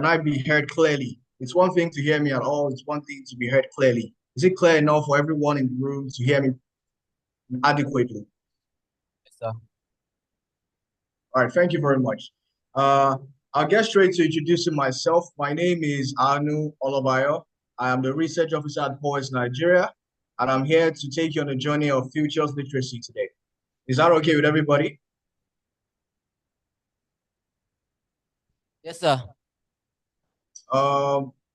I be heard clearly? It's one thing to hear me at all, it's one thing to be heard clearly. Is it clear enough for everyone in the room to hear me adequately? Yes, sir. All right, thank you very much. Uh, I'll get straight to introducing myself. My name is Anu Olabayo. I am the research officer at Poise, Nigeria, and I'm here to take you on a journey of futures literacy today. Is that okay with everybody? Yes, sir.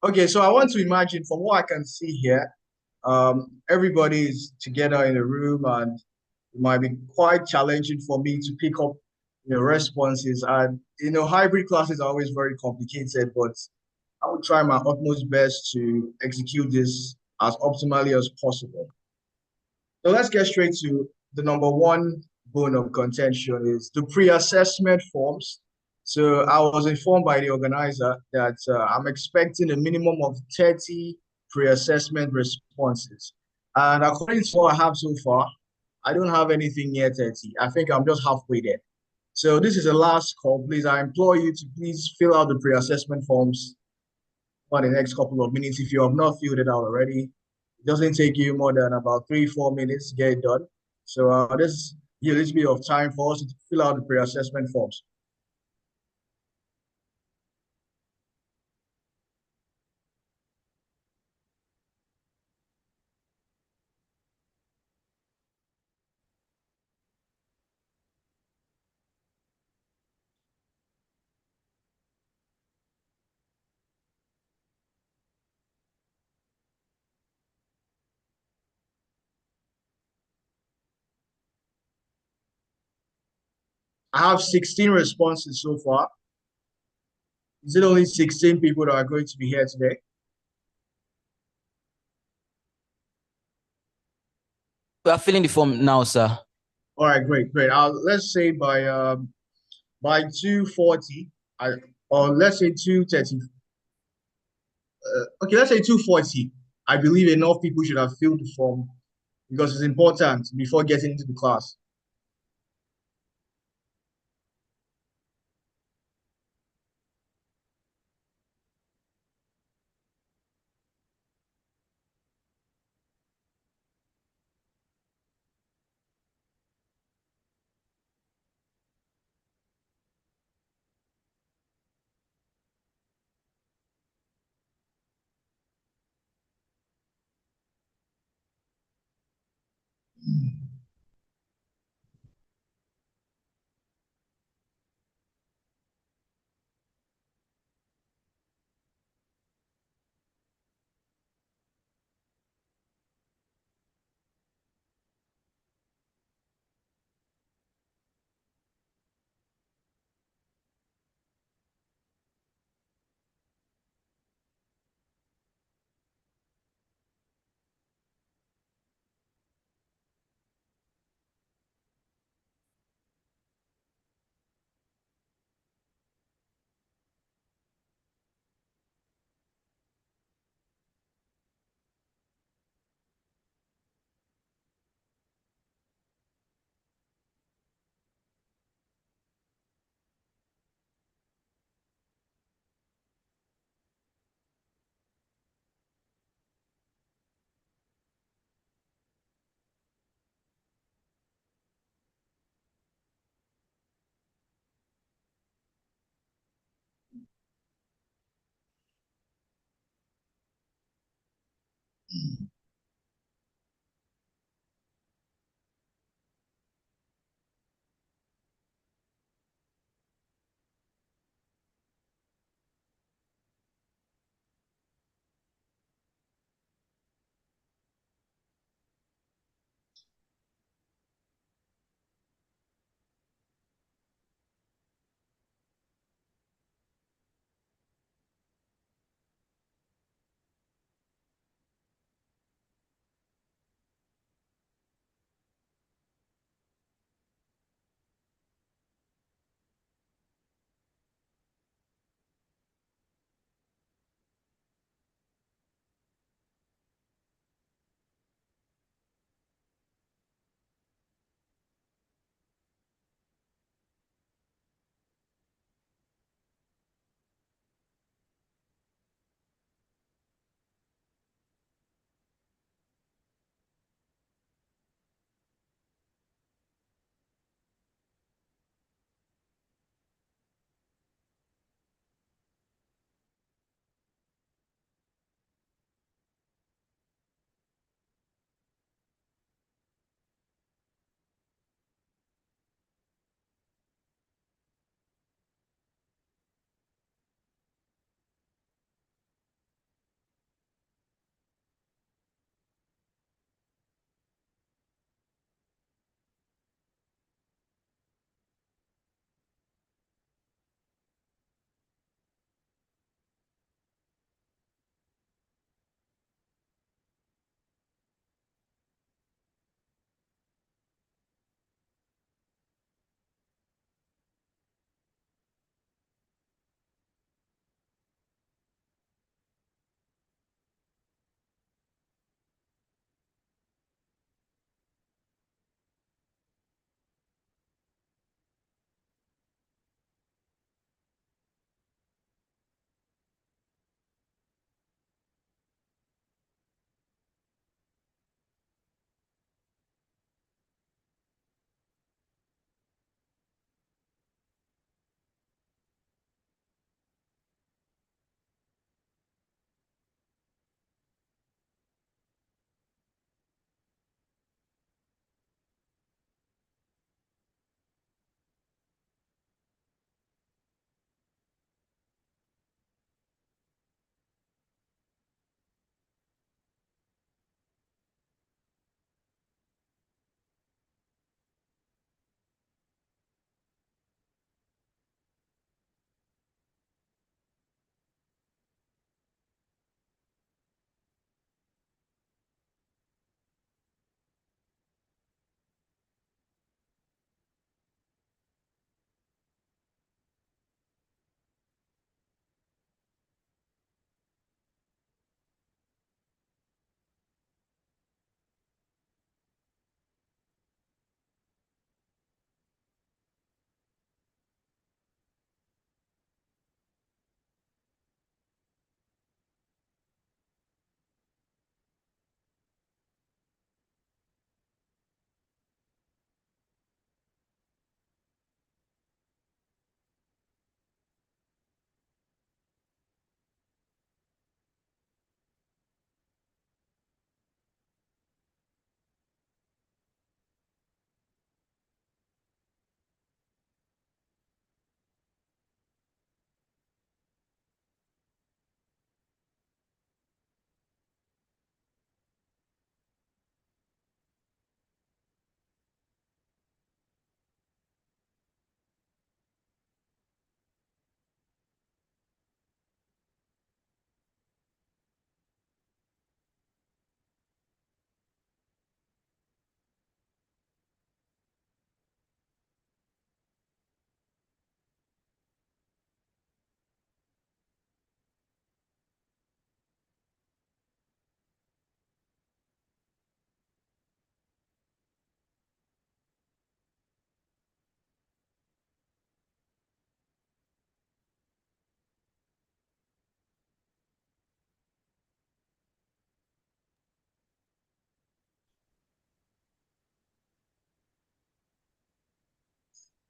Okay, so I want to imagine from what I can see here, everybody is together in a room, and it might be quite challenging for me to pick up, responses. And hybrid classes are always very complicated, but I will try my utmost best to execute this as optimally as possible. So let's get straight to the number one bone of contention is the pre-assessment forms. So I was informed by the organizer that I'm expecting a minimum of 30 pre-assessment responses. And according to what I have so far, I don't have anything near 30. I think I'm just halfway there. So this is a last call. Please, I implore you to please fill out the pre-assessment forms for the next couple of minutes. If you have not filled it out already, it doesn't take you more than about 3, 4 minutes to get it done. So this gives a little bit of time for us to fill out the pre-assessment forms. I have 16 responses so far. Is it only 16 people that are going to be here today? We are filling the form now, sir. All right, great, great. Let's say by 2:40, I or let's say 2:30. Okay, let's say 2:40. I believe enough people should have filled the form because it's important before getting into the class.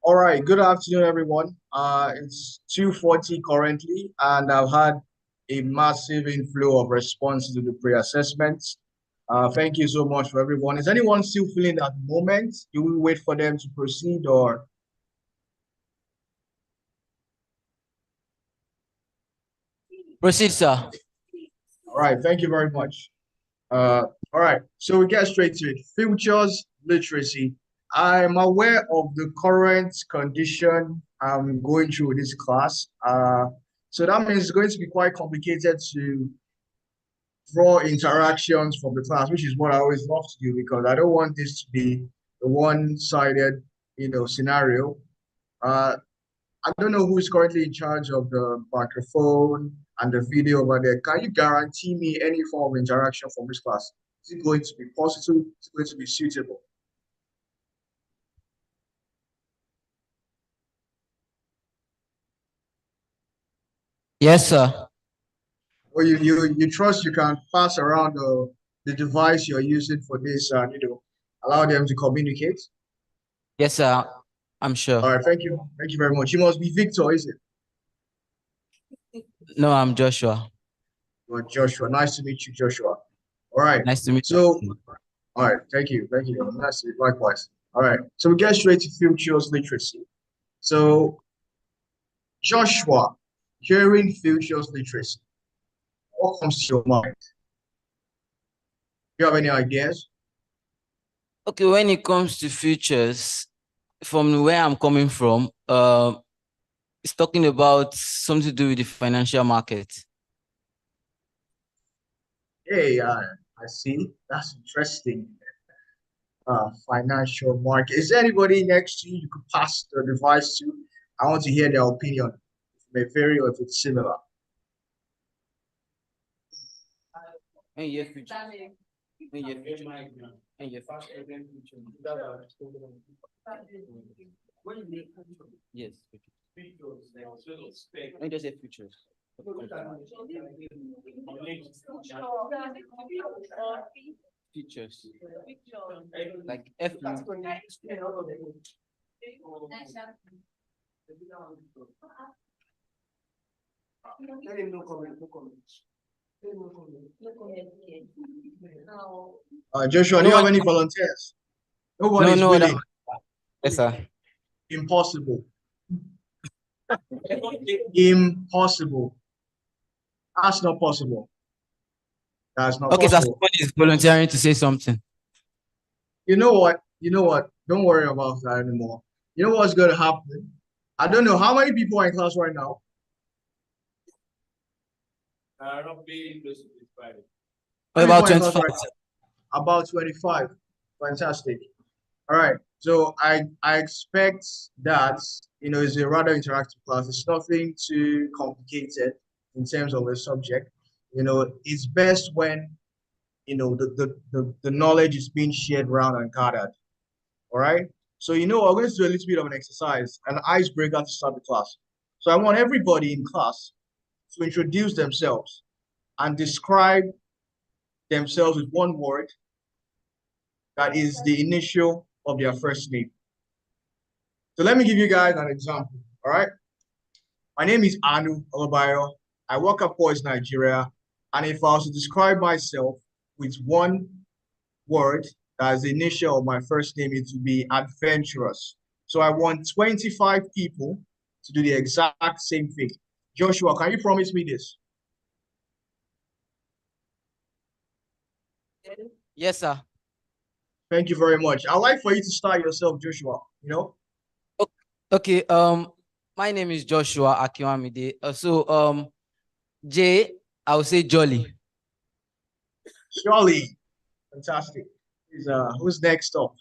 All right, good afternoon, everyone. It's 2:40 currently, and I've had a massive inflow of responses to the pre-assessments. Thank you so much for everyone. Is anyone still feeling that moment? Do we wait for them to proceed or? Proceed, sir. All right, thank you very much. All right, so we get straight to it. Futures literacy. I'm aware of the current condition I'm going through this class. So that means it's going to be quite complicated to draw interactions from the class, which is what I always love to do because I don't want this to be a one-sided, scenario. Uh, I don't know who is currently in charge of the microphone and the video over there. Can you guarantee me any form of interaction from this class? Is it going to be positive? Is it going to be suitable? Yes, sir. Or you trust you can pass around the device you're using for this and allow them to communicate? Yes, sir. I'm sure. All right, thank you. Thank you very much. You must be Victor, is it? No, I'm Joshua. Well, Joshua. Nice to meet you, Joshua. All right. Nice to meet So, you. all right. Thank you. Thank you. Nice to meet you. Likewise. All right. So we get straight to futures literacy. So, Joshua, hearing futures literacy, what comes to your mind? Do you have any ideas? Okay, when it comes to futures, from where I'm coming from, it's talking about something to do with the financial market. Hey, I see. That's interesting. Financial market. Is there anybody next to you you could pass the device to? I want to hear their opinion. It may vary or if it's similar. And yes, future. And yes, future. And yes, yes, future. And just say futures. Futures. Like F. Joshua, do No you have one. any volunteers? No, Nobody's no. willing. Yes, sir. Impossible. Impossible. That's not possible. That's not Okay, sir. possible. Somebody is volunteering to say something. You know what? You know what? Don't worry about that anymore. You know what's going to happen? I don't know how many people are in class right now. How many people About are in class 25. right now? About 25. Fantastic. All right. So I expect that it's a rather interactive class. It's nothing too complicated in terms of the subject. It's best when the knowledge is being shared around and gathered. All right. So we're going to do a little bit of an exercise, an icebreaker to start the class. So I want everybody in class to introduce themselves and describe themselves with one word that is the initial of their first name. So let me give you guys an example. All right. My name is Anu Olabayo. I work at Poise, Nigeria. And if I was to describe myself with one word that is the initial of my first name, it would be adventurous. So I want 25 people to do the exact same thing. Joshua, can you promise me this? Yes, sir. Thank you very much. I'd like for you to start yourself, Joshua. Okay. My name is Joshua Akiwamide. J, I would say jolly. Surely. Fantastic. Who's next up?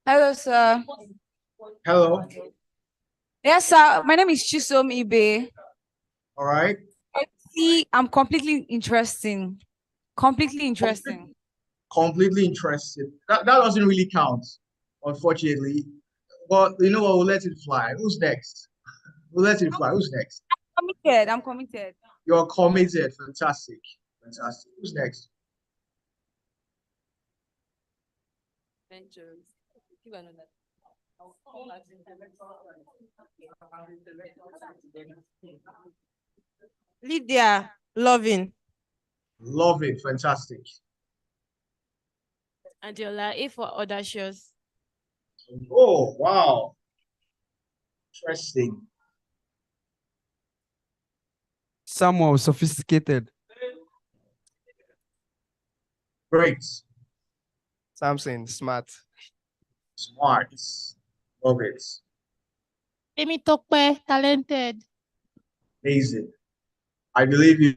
Hello, sir. Hello. Yes, sir. My name is Chisom Ibe. All right. See, I'm completely interesting. Completely interesting. Completely interested. That doesn't really count, unfortunately. But you know what? We'll let it fly. Who's next? We'll let it fly. Who's next? Committed. I'm committed. You're committed. Fantastic. Fantastic. Who's next? Ventures. Lydia, loving. Love it. Fantastic. Adiola, A for audacious. Oh, wow. Interesting. Samuel, sophisticated. Great. Samson, smart. Smart. Love it. Temitope, talented. Amazing. I believe you.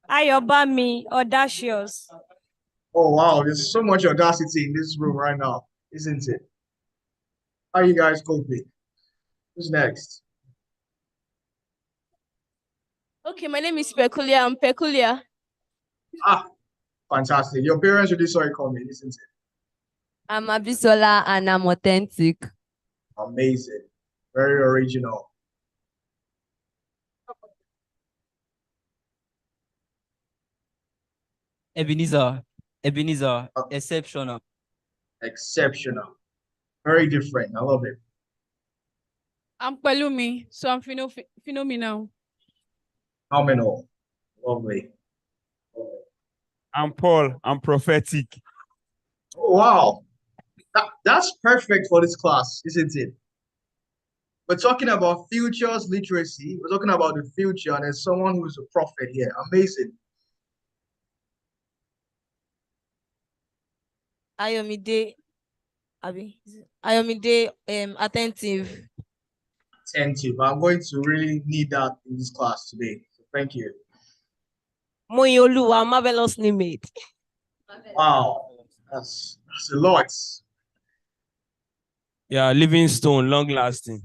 Ayobami, audacious. Oh, wow. There's so much audacity in this room right now, isn't it? How are you guys coping? Who's next? Okay, my name is Peculiar. I'm peculiar. Ah, fantastic. Your parents really saw it coming, isn't it? I'm Abisola and I'm authentic. Amazing. Very original. Ebenezer, Uh, exceptional. Exceptional. Very different. I love it. I'm Pelumi, so I'm phenomenal. Phenomenal. Lovely. Lovely. I'm Paul. I'm prophetic. Oh, wow. That's perfect for this class, isn't it? We're talking about futures literacy. We're talking about the future, and there's someone who's a prophet here. Amazing. Ayomide, Ayomide, attentive. Attentive. I'm going to really need that in this class today. So thank you. Moyoluwa, marvelously made. Wow. That's a lot. Yeah, Livingstone, long lasting.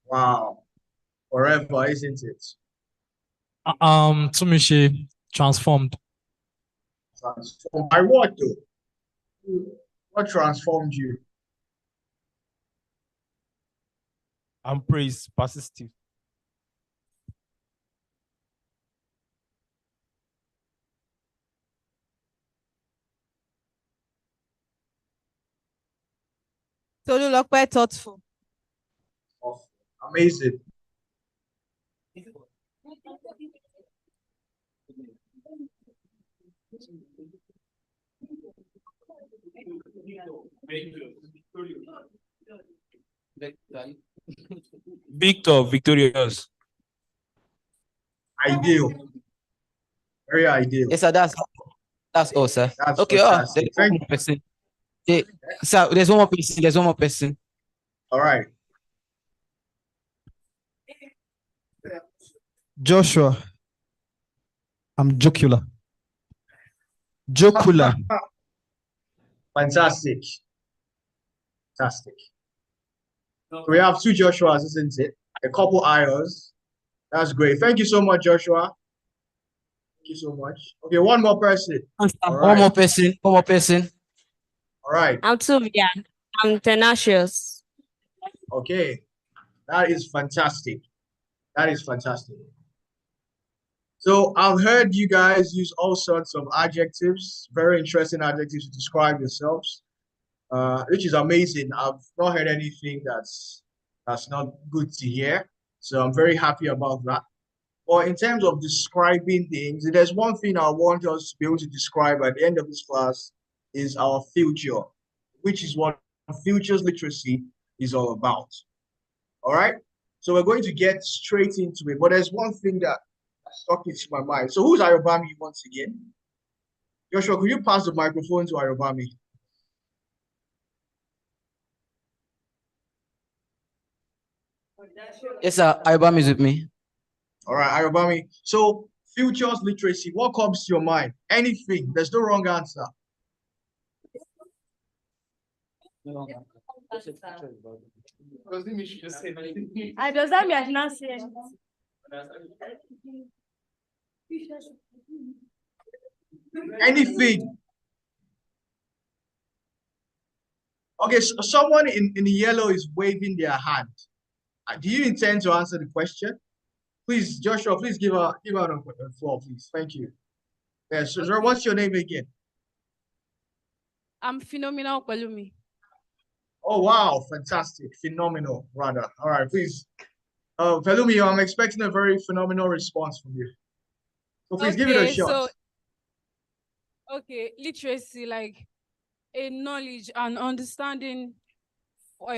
Wow. Forever, isn't it? Tumishi, transformed. Transformed by what though? What transformed you? I'm praise, persistive. Tolulope, thoughtful. Amazing. Victor, victorious. Ideal. Very ideal. Yes, sir. That's all, sir. That's Okay. fantastic. There's one more person. Sir, there's one more person. There's one more person. All right. Joshua, I'm jocular. Jocular. Fantastic. Fantastic. So we have two Joshuas, isn't it? A couple Ios. That's great. Thank you so much, Joshua. Thank you so much. Okay, one more person. All One right. more person. One more person. All right. I'm Tuvia. I'm tenacious. Okay. That is fantastic. That is fantastic. So I've heard you guys use all sorts of adjectives, very interesting adjectives to describe yourselves, which is amazing. I've not heard anything that's not good to hear. So I'm very happy about that. But in terms of describing things, if there's one thing I want us to be able to describe at the end of this class is our future, which is what futures literacy is all about. All right. So we're going to get straight into it. But there's one thing that stuck into my mind. So who's Ayobami once again? Joshua, could you pass the microphone to Ayobami? Yes, sir. Ibam is with me. All right, Ayobami. So futures literacy, what comes to your mind? Anything. There's no wrong answer. Does that mean I should not say Anything. Okay, so someone in the yellow is waving their hand. Do you intend to answer the question? Please, Joshua, please give her the floor, please. Thank you. Yes, sir. What's your name again? I'm Phenomenal Kwelumi. Oh, wow. Fantastic. Phenomenal, rather. All right, please. Pelumi, I'm expecting a very phenomenal response from you. So please give it a shot. Literacy, like a knowledge and understanding for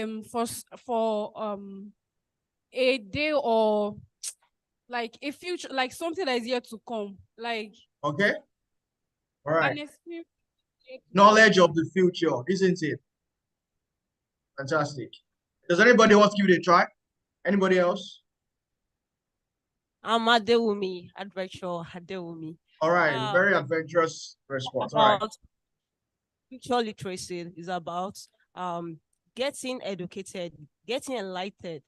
a day or like a future, like something that is yet to come, like Okay. All right. an experience. Knowledge of the future, isn't it? Fantastic. Does anybody want to give it a try? Anybody else? I'm Adewumi, Adventure Adewumi. All right. Very adventurous response. All right. Future literacy is about getting educated, getting enlightened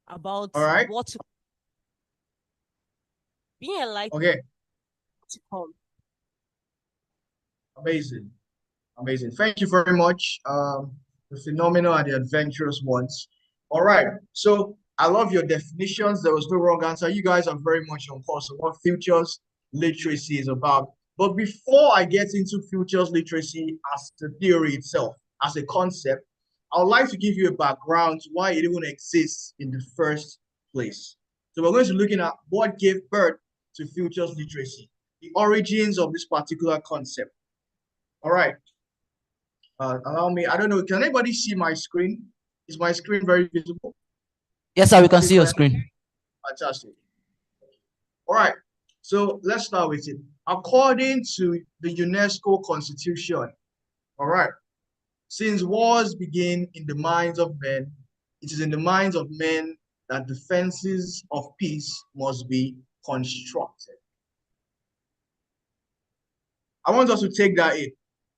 about All right. what to being enlightened. Okay. To come. Amazing. Amazing. Thank you very much. The phenomenal and the adventurous ones. All right. So I love your definitions. There was no wrong answer. You guys are very much on course of what futures literacy is about. But before I get into futures literacy as the theory itself, as a concept, I would like to give you a background to why it even exists in the first place. So we're going to be looking at what gave birth to futures literacy, the origins of this particular concept. All right. Allow me, I don't know, can anybody see my screen? Is my screen very visible? Yes, sir, we can see your screen. Fantastic. All right, so let's start with it. According to the UNESCO Constitution, all right, since wars begin in the minds of men, it is in the minds of men that defenses of peace must be constructed. I want us to take that in.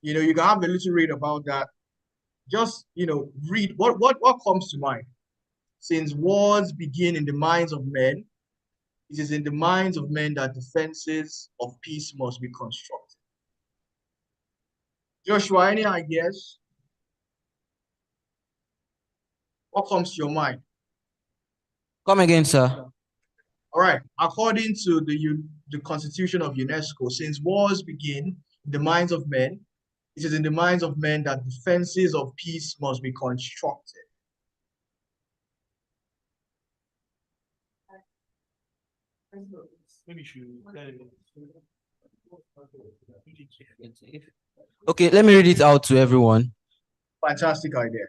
You know, you can have a little read about that. Just, you know, read what comes to mind. Since wars begin in the minds of men, it is in the minds of men that defenses of peace must be constructed. Joshua, any ideas? What comes to your mind? Come again, sir. All right. According to the Constitution of UNESCO, since wars begin in the minds of men, it is in the minds of men that defenses of peace must be constructed. Okay, let me read it out to everyone. Fantastic idea.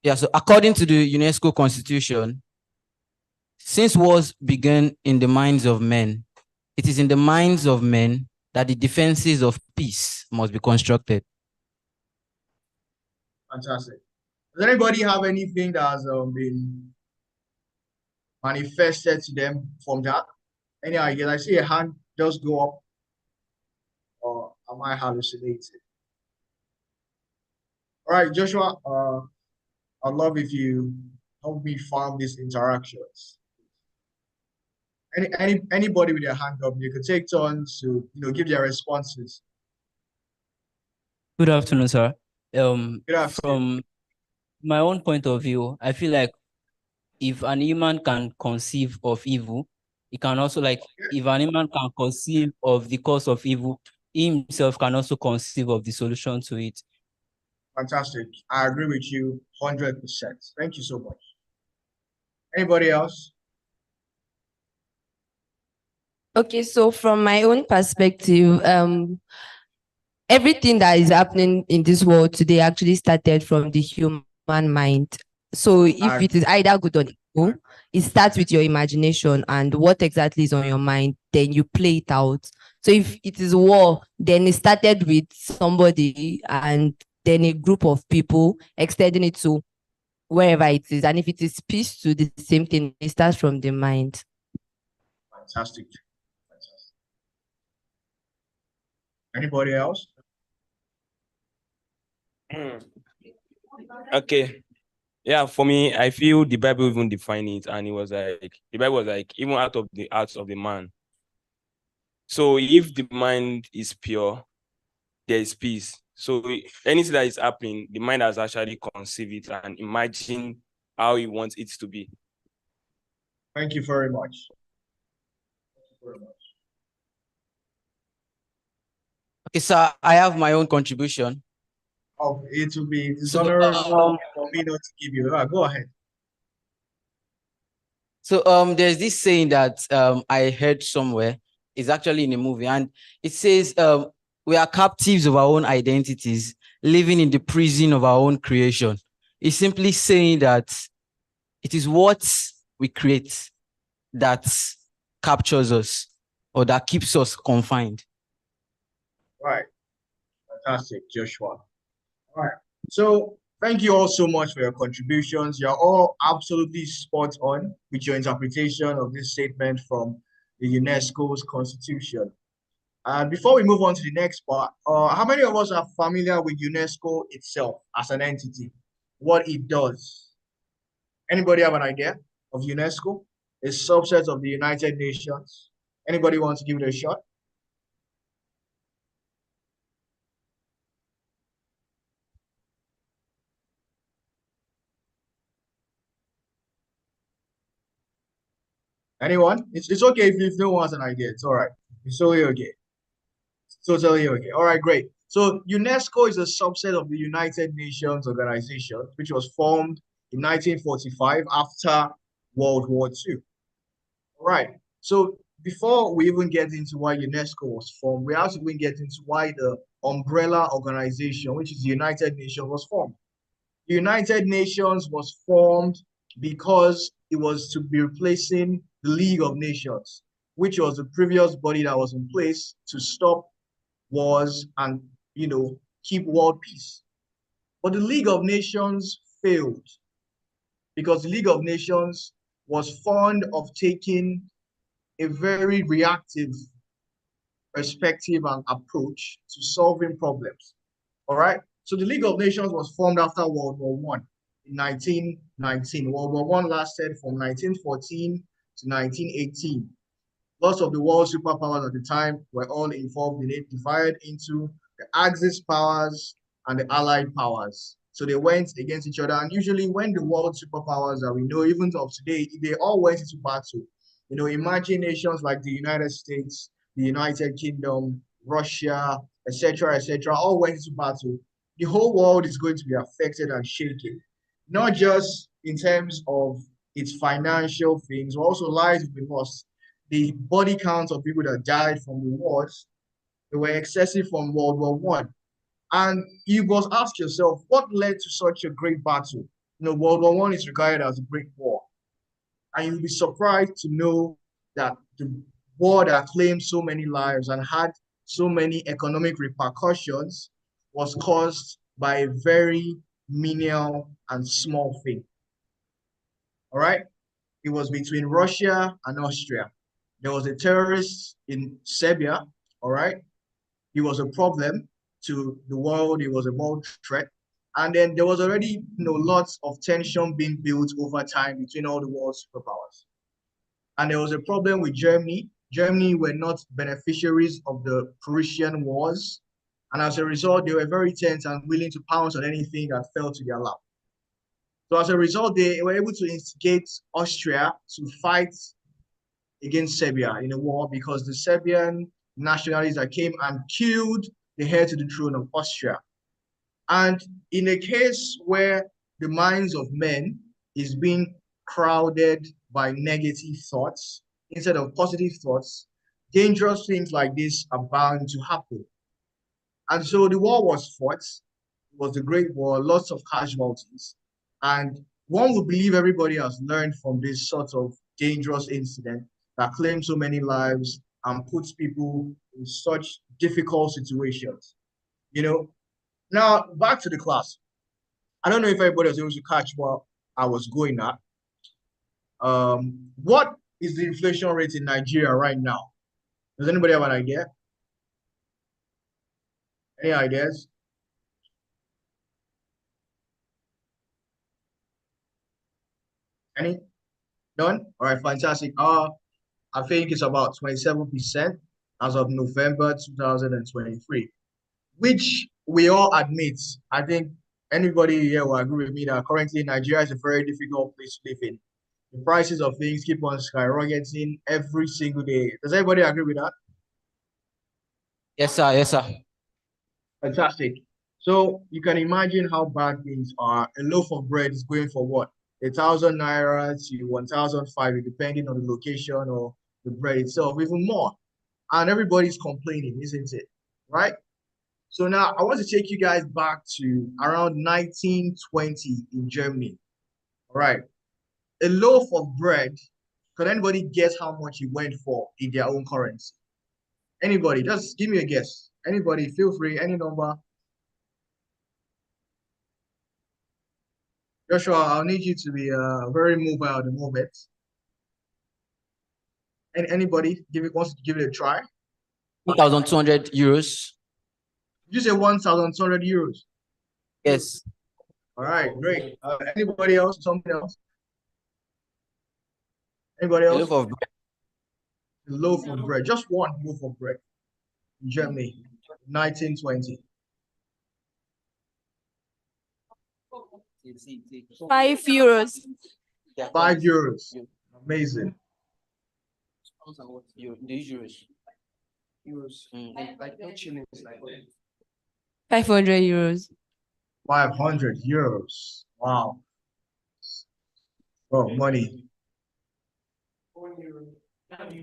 Yeah, so according to the UNESCO Constitution, since wars began in the minds of men, it is in the minds of men that the defenses of peace must be constructed. Fantastic. Does anybody have anything that has been manifested to them from that? Any ideas? I see a hand just go up. Or am I hallucinating? All right, Joshua, I'd love if you help me farm these interactions. Anybody with their hand up, you could take turns to give their responses. Good afternoon, sir. Good afternoon. From my own point of view, I feel like if an human can conceive of evil, he can also if an human can conceive of the cause of evil, he himself can also conceive of the solution to it. Fantastic. I agree with you 100%. Thank you so much. Anybody else? Okay, so from my own perspective, everything that is happening in this world today actually started from the human mind. So if it is either good or evil, it starts with your imagination and what exactly is on your mind, then you play it out. So if it is war, then it started with somebody and then a group of people extending it to wherever it is. And if it is peace to the same thing, it starts from the mind. Fantastic. Anybody else? Okay. Yeah, for me, I feel the Bible even defined it, and it was like the Bible was like even out of the hearts of the man. So if the mind is pure, there is peace. So anything that is happening, the mind has actually conceived it and imagine how he wants it to be. Thank you very much. Thank you very much. Okay, so I have my own contribution. Oh, it will be So, dishonorable for me not to give you. Go ahead. So there's this saying that I heard somewhere. It's actually in a movie, and it says we are captives of our own identities, living in the prison of our own creation. It's simply saying that it is what we create that captures us or that keeps us confined. Right. Fantastic, Joshua. All right. So thank you all so much for your contributions. You're all absolutely spot on with your interpretation of this statement from the UNESCO's constitution. And before we move on to the next part, how many of us are familiar with UNESCO itself as an entity, what it does? Anybody have an idea of UNESCO? A subset of the United Nations. Anybody want to give it a shot? Anyone? It's okay if no one has an idea. It's all right. It's totally okay. It's totally okay. All right, great. So UNESCO is a subset of the United Nations organization, which was formed in 1945 after World War II. All right. So before we even get into why UNESCO was formed, we have to even get into why the umbrella organization, which is the United Nations, was formed. The United Nations was formed because it was to be replacing the League of Nations, which was the previous body that was in place to stop wars and, keep world peace. But the League of Nations failed because the League of Nations was fond of taking a very reactive perspective and approach to solving problems. All right. So the League of Nations was formed after World War One in 1919. World War One lasted from 1914 to 1918. Lots of the world superpowers at the time were all involved in it, divided into the Axis powers and the Allied powers. So they went against each other. And usually when the world superpowers that we know, even of today, they all went into battle. Imagine nations like the United States, the United Kingdom, Russia, etc., all went into battle. The whole world is going to be affected and shaken, not just in terms of its financial things, but also lives will be lost. The body count of people that died from the wars, they were excessive from World War One. And you must ask yourself, what led to such a great battle? World War One is regarded as a great war. And you'll be surprised to know that the war that claimed so many lives and had so many economic repercussions was caused by a very menial and small thing. All right? It was between Russia and Austria. There was a terrorist in Serbia, all right? He was a problem to the world. It was a world threat. And then there was already, lots of tension being built over time between all the world superpowers. And there was a problem with Germany. Germany were not beneficiaries of the Prussian Wars. And as a result, they were very tense and willing to pounce on anything that fell to their lap. So as a result, they were able to instigate Austria to fight against Serbia in a war because the Serbian nationalists that came and killed the heir to the throne of Austria. And in a case where the minds of men is being crowded by negative thoughts instead of positive thoughts, dangerous things like this are bound to happen. And so the war was fought. It was a great war, lots of casualties. And one would believe everybody has learned from this sort of dangerous incident that claims so many lives and puts people in such difficult situations. Now back to the class. I don't know if everybody was able to catch what I was going at. What is the inflation rate in Nigeria right now? Does anybody have an idea? Any ideas? Any? Done? All right, fantastic. I think it's about 27% as of November 2023, which we all admit. I think anybody here will agree with me that currently Nigeria is a very difficult place to live in. The prices of things keep on skyrocketing every single day. Does everybody agree with that? Yes, sir. Yes, sir. Fantastic. So you can imagine how bad things are. A loaf of bread is going for what? 1,000 naira to 1,005, depending on the location or the bread itself, even more. And everybody's complaining, isn't it? Right? So now I want to take you guys back to around 1920 in Germany. All right. A loaf of bread, could anybody guess how much it went for in their own currency? Anybody, just give me a guess. Anybody, feel free, any number. Joshua, I'll need you to be very mobile at the moment. And anybody wants to give it a try? 1,200 euros. Did you say 1,200 euros? Yes. All right, great. Anybody else? Something else? Anybody A else? loaf of bread. A loaf of bread, just one loaf of bread in Germany, 1920. 5 euros. 5 euros. Amazing. Euros. Like no shillings, like 500 euros. 500 euros. Wow. Oh, money. 1 euro.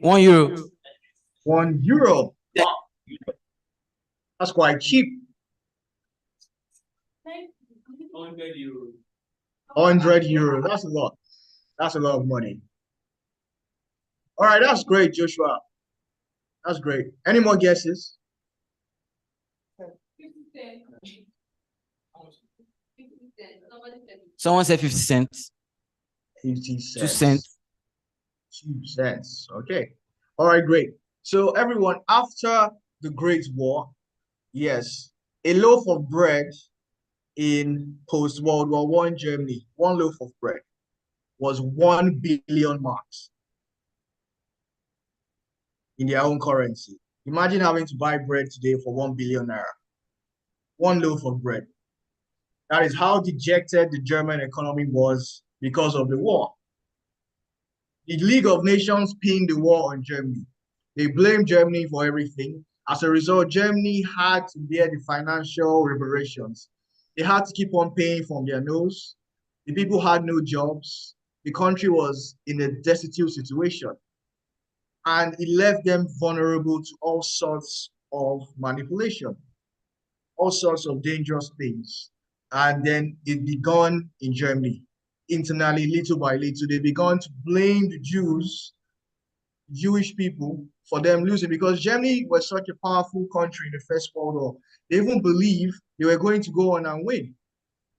1 euro. 1 euro. Wow. That's quite cheap. 100 euros. 100 euros. That's a lot. That's a lot of money. All right, that's great, Joshua. That's great. Any more guesses? Someone said 50 cents. 50 2 cents. cents. 2 cents. Okay. All right, great. So everyone, after the Great War, yes, a loaf of bread in post-World War I Germany, one loaf of bread was 1 billion marks in their own currency. Imagine having to buy bread today for 1 billion naira. One loaf of bread. That is how dejected the German economy was because of the war. The League of Nations pinned the war on Germany. They blamed Germany for everything. As a result, Germany had to bear the financial reparations. They had to keep on paying from their nose. The people had no jobs. The country was in a destitute situation. And it left them vulnerable to all sorts of manipulation, all sorts of dangerous things. And then it began in Germany. Internally, little by little, they began to blame the Jewish people, for them losing, because Germany was such a powerful country in the First World War. They even believed they were going to go on and win.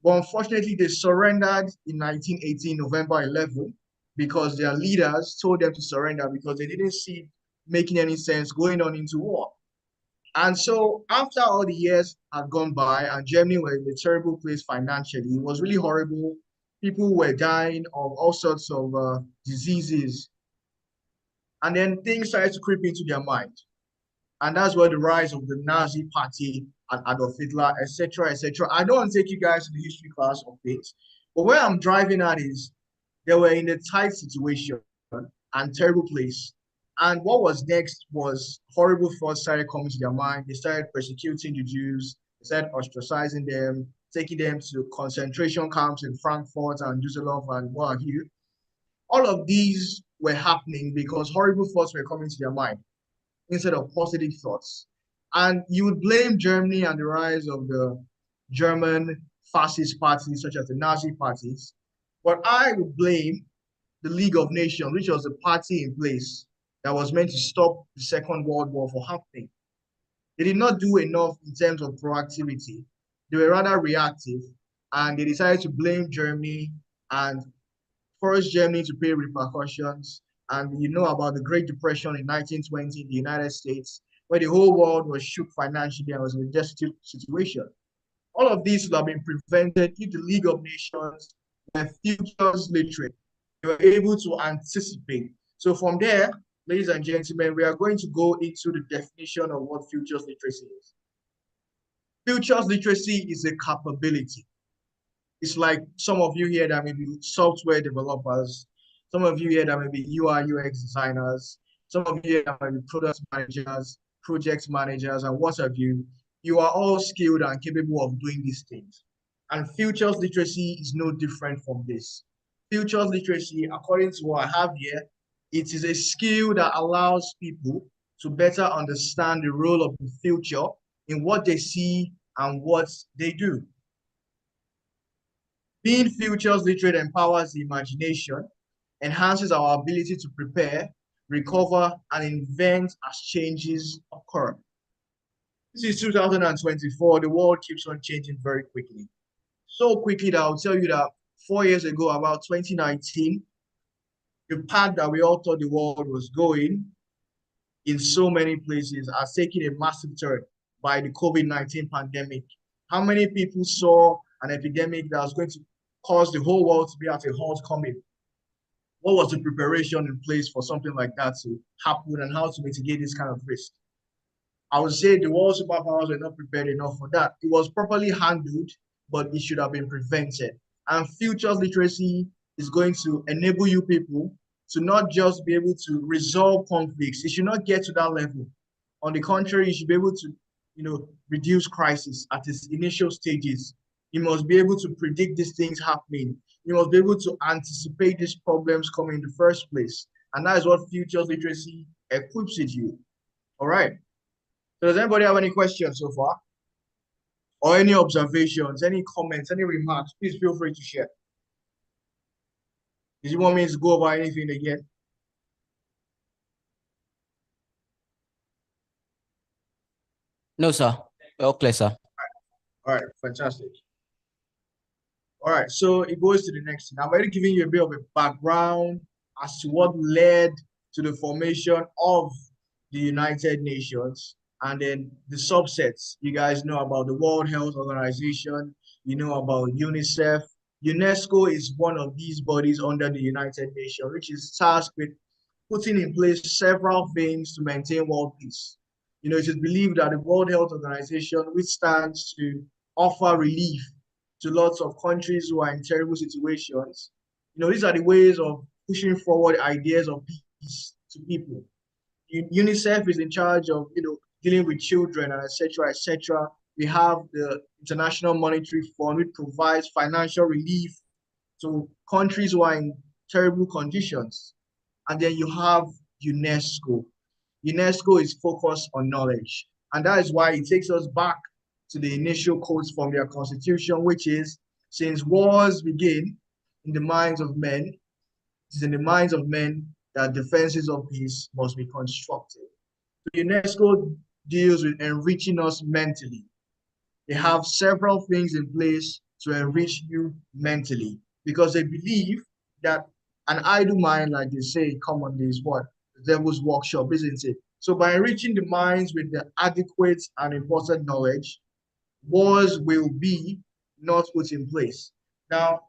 But unfortunately, they surrendered in 1918, November 11, because their leaders told them to surrender because they didn't see making any sense going on into war. And so after all the years had gone by and Germany was in a terrible place financially, it was really horrible. People were dying of all sorts of diseases. And then things started to creep into their mind. And that's where the rise of the Nazi party and Adolf Hitler, etc., etc. I don't want to take you guys to the history class of things, but where I'm driving at is they were in a tight situation and terrible place. And what was next was horrible thoughts started coming to their mind. They started persecuting the Jews, they started ostracizing them, taking them to concentration camps in Frankfurt and Düsseldorf and what have you. All of these were happening because horrible thoughts were coming to their mind instead of positive thoughts. And you would blame Germany and the rise of the German fascist parties, such as the Nazi parties. But I would blame the League of Nations, which was a party in place that was meant to stop the Second World War from happening. They did not do enough in terms of proactivity. They were rather reactive, and they decided to blame Germany and forced Germany to pay repercussions. And you know about the Great Depression in 1920 in the United States, where the whole world was shook financially and was in a destitute situation. All of these would have been prevented if the League of Nations were futures literate. They were able to anticipate. So from there, ladies and gentlemen, we are going to go into the definition of what futures literacy is. Futures literacy is a capability. It's like some of you here that may be software developers, some of you here that may be UI, UX designers, some of you here that may be product managers, project managers, and what have you. you are all skilled and capable of doing these things. And futures literacy is no different from this. Futures literacy, according to what I have here, it is a skill that allows people to better understand the role of the future in what they see and what they do. Being futures literate empowers the imagination, enhances our ability to prepare, recover, and invent as changes occur. This is 2024. The world keeps on changing very quickly. So quickly that I'll tell you that 4 years ago, about 2019, the path that we all thought the world was going in so many places has taken a massive turn by the COVID-19 pandemic. How many people saw an epidemic that was going to cause the whole world to be at a halt coming? What was the preparation in place for something like that to happen, and how to mitigate this kind of risk? I would say the world superpowers were not prepared enough for that. It was properly handled, but it should have been prevented. And futures literacy is going to enable you people to not just be able to resolve conflicts. It should not get to that level. On the contrary, you should be able to, reduce crisis at its initial stages. You must be able to predict these things happening. You must be able to anticipate these problems coming in the first place. And that is what futures literacy equips you. All right. So does anybody have any questions so far? Or any observations, any comments, any remarks? Please feel free to share. Did you want me to go over anything again? No, sir. All clear, sir. All right, fantastic. All right, so it goes to the next thing. I've already given you a bit of a background as to what led to the formation of the United Nations, and then the subsets. You guys know about the World Health Organization, you know about UNICEF. UNESCO is one of these bodies under the United Nations, which is tasked with putting in place several things to maintain world peace. It is believed that the World Health Organization, which stands to offer relief to lots of countries who are in terrible situations, these are the ways of pushing forward ideas of peace to people. UNICEF is in charge of, dealing with children and etc., etc. We have the International Monetary Fund, which provides financial relief to countries who are in terrible conditions. And then you have UNESCO. UNESCO is focused on knowledge. And that is why it takes us back to the initial quotes from their constitution, which is, since wars begin in the minds of men, it is in the minds of men that defenses of peace must be constructed. So UNESCO deals with enriching us mentally. They have several things in place to enrich you mentally because they believe that an idle mind, like they say commonly, is what? The devil's workshop, isn't it? So by enriching the minds with the adequate and important knowledge, wars will be not put in place. Now,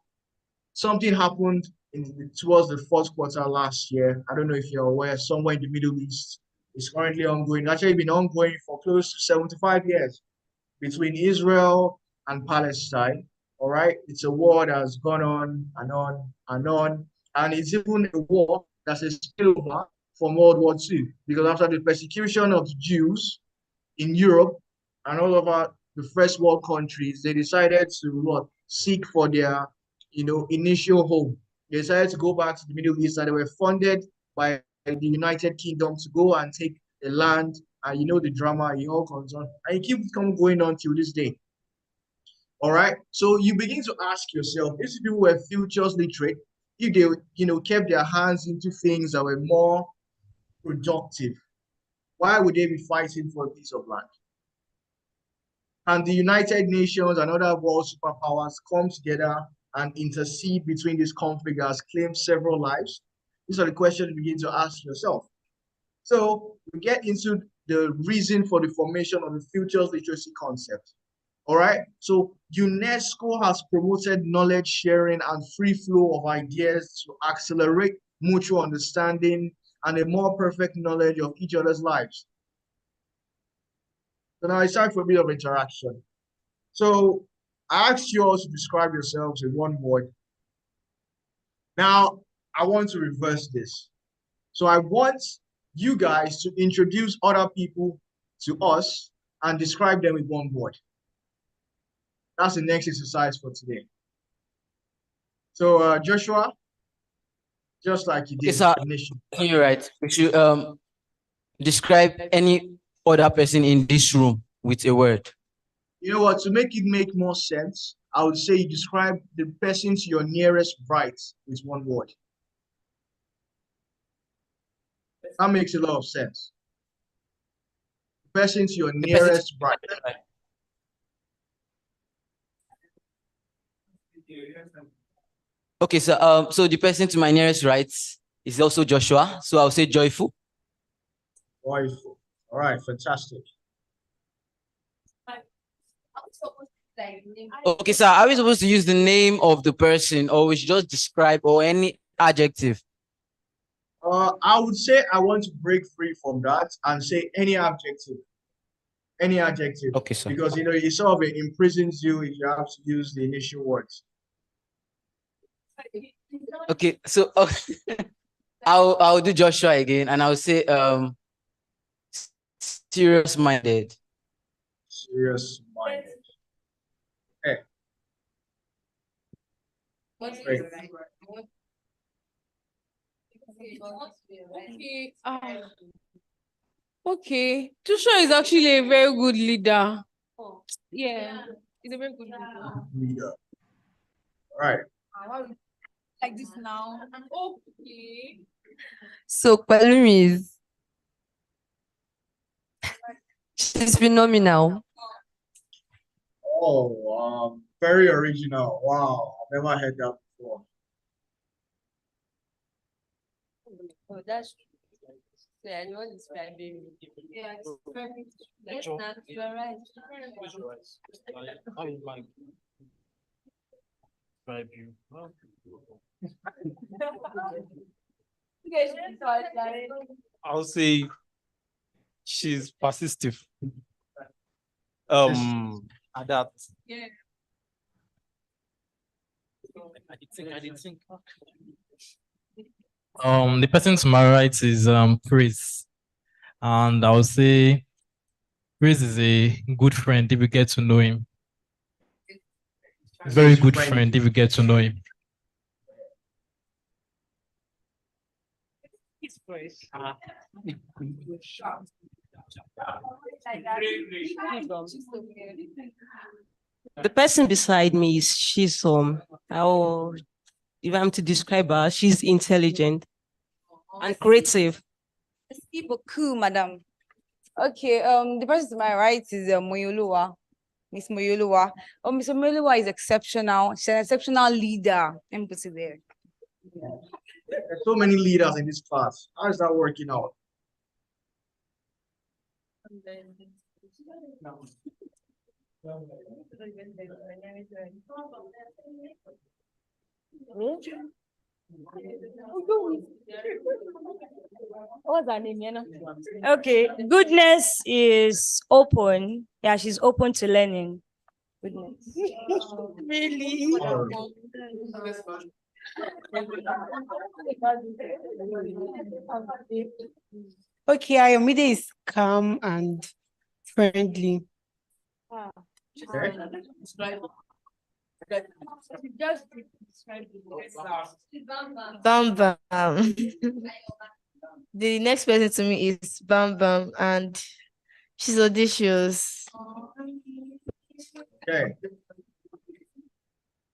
something happened towards the fourth quarter last year. I don't know if you're aware, somewhere in the Middle East. It's currently ongoing. It's actually been ongoing for close to 75 years between Israel and Palestine. All right. It's a war that has gone on and on and on. And it's even a war that's a spillover from World War II. Because after the persecution of the Jews in Europe and all over the first world countries, they decided to seek for their initial home. They decided to go back to the Middle East, and they were funded by the United Kingdom to go and take the land, and the drama, it all comes on, and it keeps going on till this day. All right. So you begin to ask yourself, if people were futures literate, if they kept their hands into things that were more productive, why would they be fighting for a piece of land? And the United Nations and other world superpowers come together and intercede between these conflicts that has claimed several lives? These are the questions you begin to ask yourself. So we get into the reason for the formation of the futures literacy concept. All right. So UNESCO has promoted knowledge sharing and free flow of ideas to accelerate mutual understanding and a more perfect knowledge of each other's lives. So now it's time for a bit of interaction. So I asked you all to describe yourselves in one word. Now I want to reverse this. So I want you guys to introduce other people to us and describe them with one word. That's the next exercise for today. So, Joshua, just like you did initially. You're right. We should describe any other person in this room with a word. You know what? To make it make more sense, I would say you describe the person to your nearest right with one word. That makes a lot of sense. The person to your nearest right. Okay, so the person to my nearest right is also Joshua. So I'll say joyful. Joyful. All right, fantastic. Okay, sir, are we supposed to use the name of the person, or we should just describe, or any adjective? I would say I want to break free from that and say any adjective. Any adjective. Okay, sir. Because it sort of imprisons you if you have to use the initial words. Okay, so I'll do Joshua again, and I'll say serious-minded. Serious-minded. Okay. Great. Okay. Joshua is actually a very good leader. Yeah, he's a very good leader. All right. Like this now. Okay. So Pelumi she's phenomenal. Oh, very original. Wow, I've never heard that before. Oh, that's yeah, I know describing. Yeah, it's perfect. Yes, not you're right. I'll say she's persistive. Adapt. Yeah. I didn't think. The person to my right is Chris, and I'll say Chris is a good friend if you get to know him. Very good friend if you get to know him. The person beside me is she's if I'm to describe her, she's intelligent and creative. Merci beaucoup, madam. Okay, the person to my right is Moyoluwa. Miss Moyoluwa. Oh, Miss Moyoluwa is exceptional. She's an exceptional leader. Let me put it there. There's so many leaders in this class. How is that working out? What's her name, Okay, goodness is open. Yeah, she's open to learning. Goodness. Really? Okay, Ayomide is calm and friendly. Okay. Bam Bam. The next person to me is Bam Bam, and she's audacious. Okay.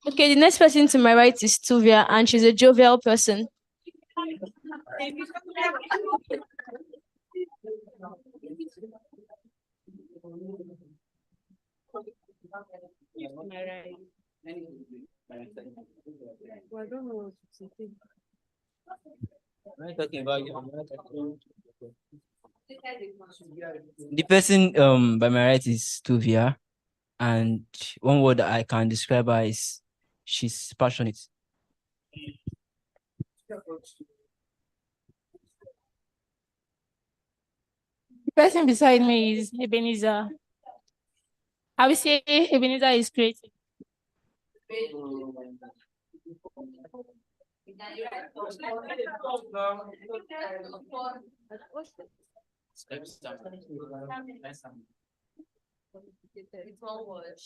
Okay, the next person to my right is Tuvia, and she's a jovial person. I don't know what to say. The person by my right is Tuvia, and one word that I can describe her is she's passionate. The person beside me is Ebenezer. I would say Ebenezer is creative. It's one word.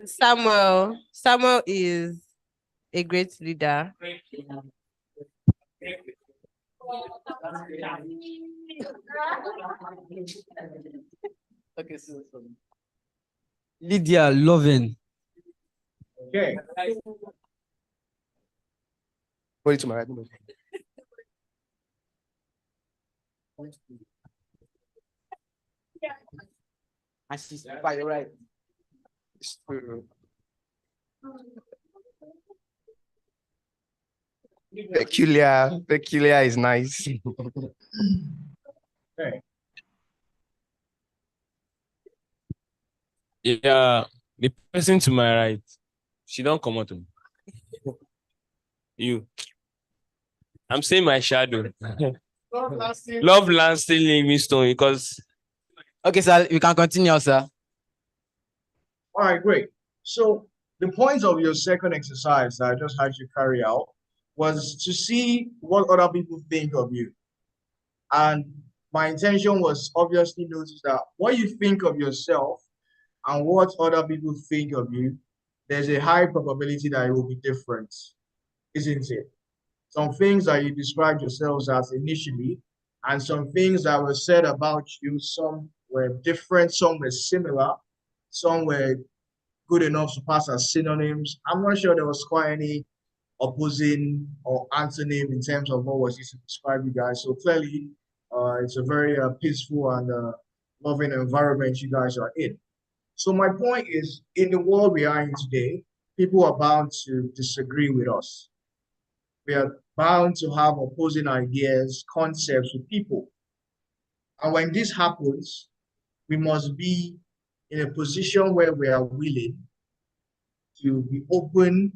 Samuel. Samuel is a great leader. Okay, Lydia, loving. Okay. Put it to my right. I see. By your right. It's true. Peculiar is nice. Okay. Yeah, the person to my right, she don't come out to me. You. I'm saying my shadow. Love lasting living stone because Okay, sir, we can continue, sir. All right, great. So the point of your second exercise that I just had you carry out was to see what other people think of you. And my intention was obviously notice that what you think of yourself and what other people think of you, there's a high probability that it will be different, isn't it? Some things that you described yourselves as initially, and some things that were said about you, some were different, some were similar, some were good enough to pass as synonyms. I'm not sure there was quite any opposing or antonym in terms of what was used to describe you guys. So clearly, it's a very peaceful and loving environment you guys are in. So my point is, in the world we are in today, people are bound to disagree with us. We are bound to have opposing ideas, concepts with people. And when this happens, we must be in a position where we are willing to be open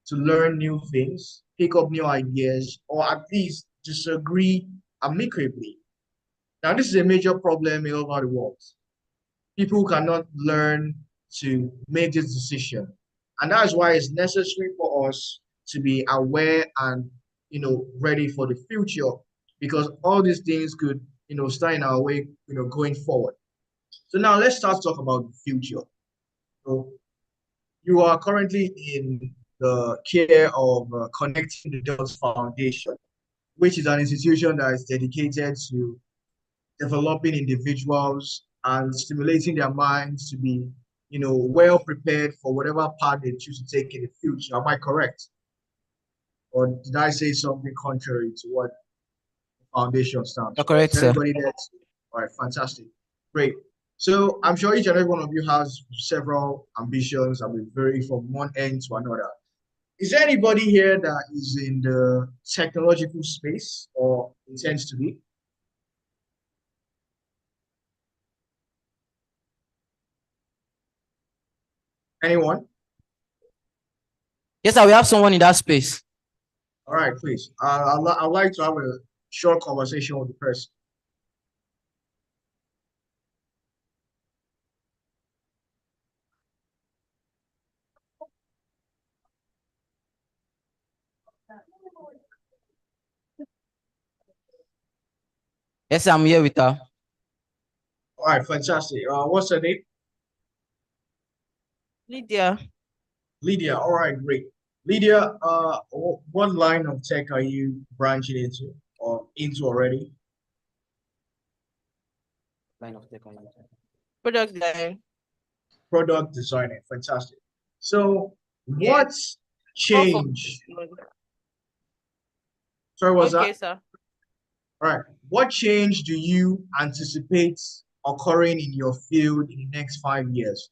to learn new things, pick up new ideas, or at least disagree amicably. Now, this is a major problem all over the world. People cannot learn to make this decision. And that's why it's necessary for us to be aware and ready for the future, because all these things could stand in our way going forward. So now let's start to talk about the future. So you are currently in the care of Connecting the Dots Foundation, which is an institution that is dedicated to developing individuals and stimulating their minds to be, well prepared for whatever path they choose to take in the future. Am I correct? Or did I say something contrary to what the foundation stands You're for? correct, Is sir. anybody there? All right, fantastic. Great. So I'm sure each and every one of you has several ambitions and will vary from one end to another. Is there anybody here that is in the technological space or intends to be? Anyone? Yes, sir, we have someone in that space. All right, please. I'd like to have a short conversation with the person. Yes, sir, I'm here with her. All right, fantastic. What's her name? Lydia. Lydia. All right, great. Lydia, what line of tech are you branching into or into already? Line of tech. Product design. Product designer. Fantastic. So Yeah. what's changed? Sorry, what's Okay, that? sir. All right. What change do you anticipate occurring in your field in the next 5 years?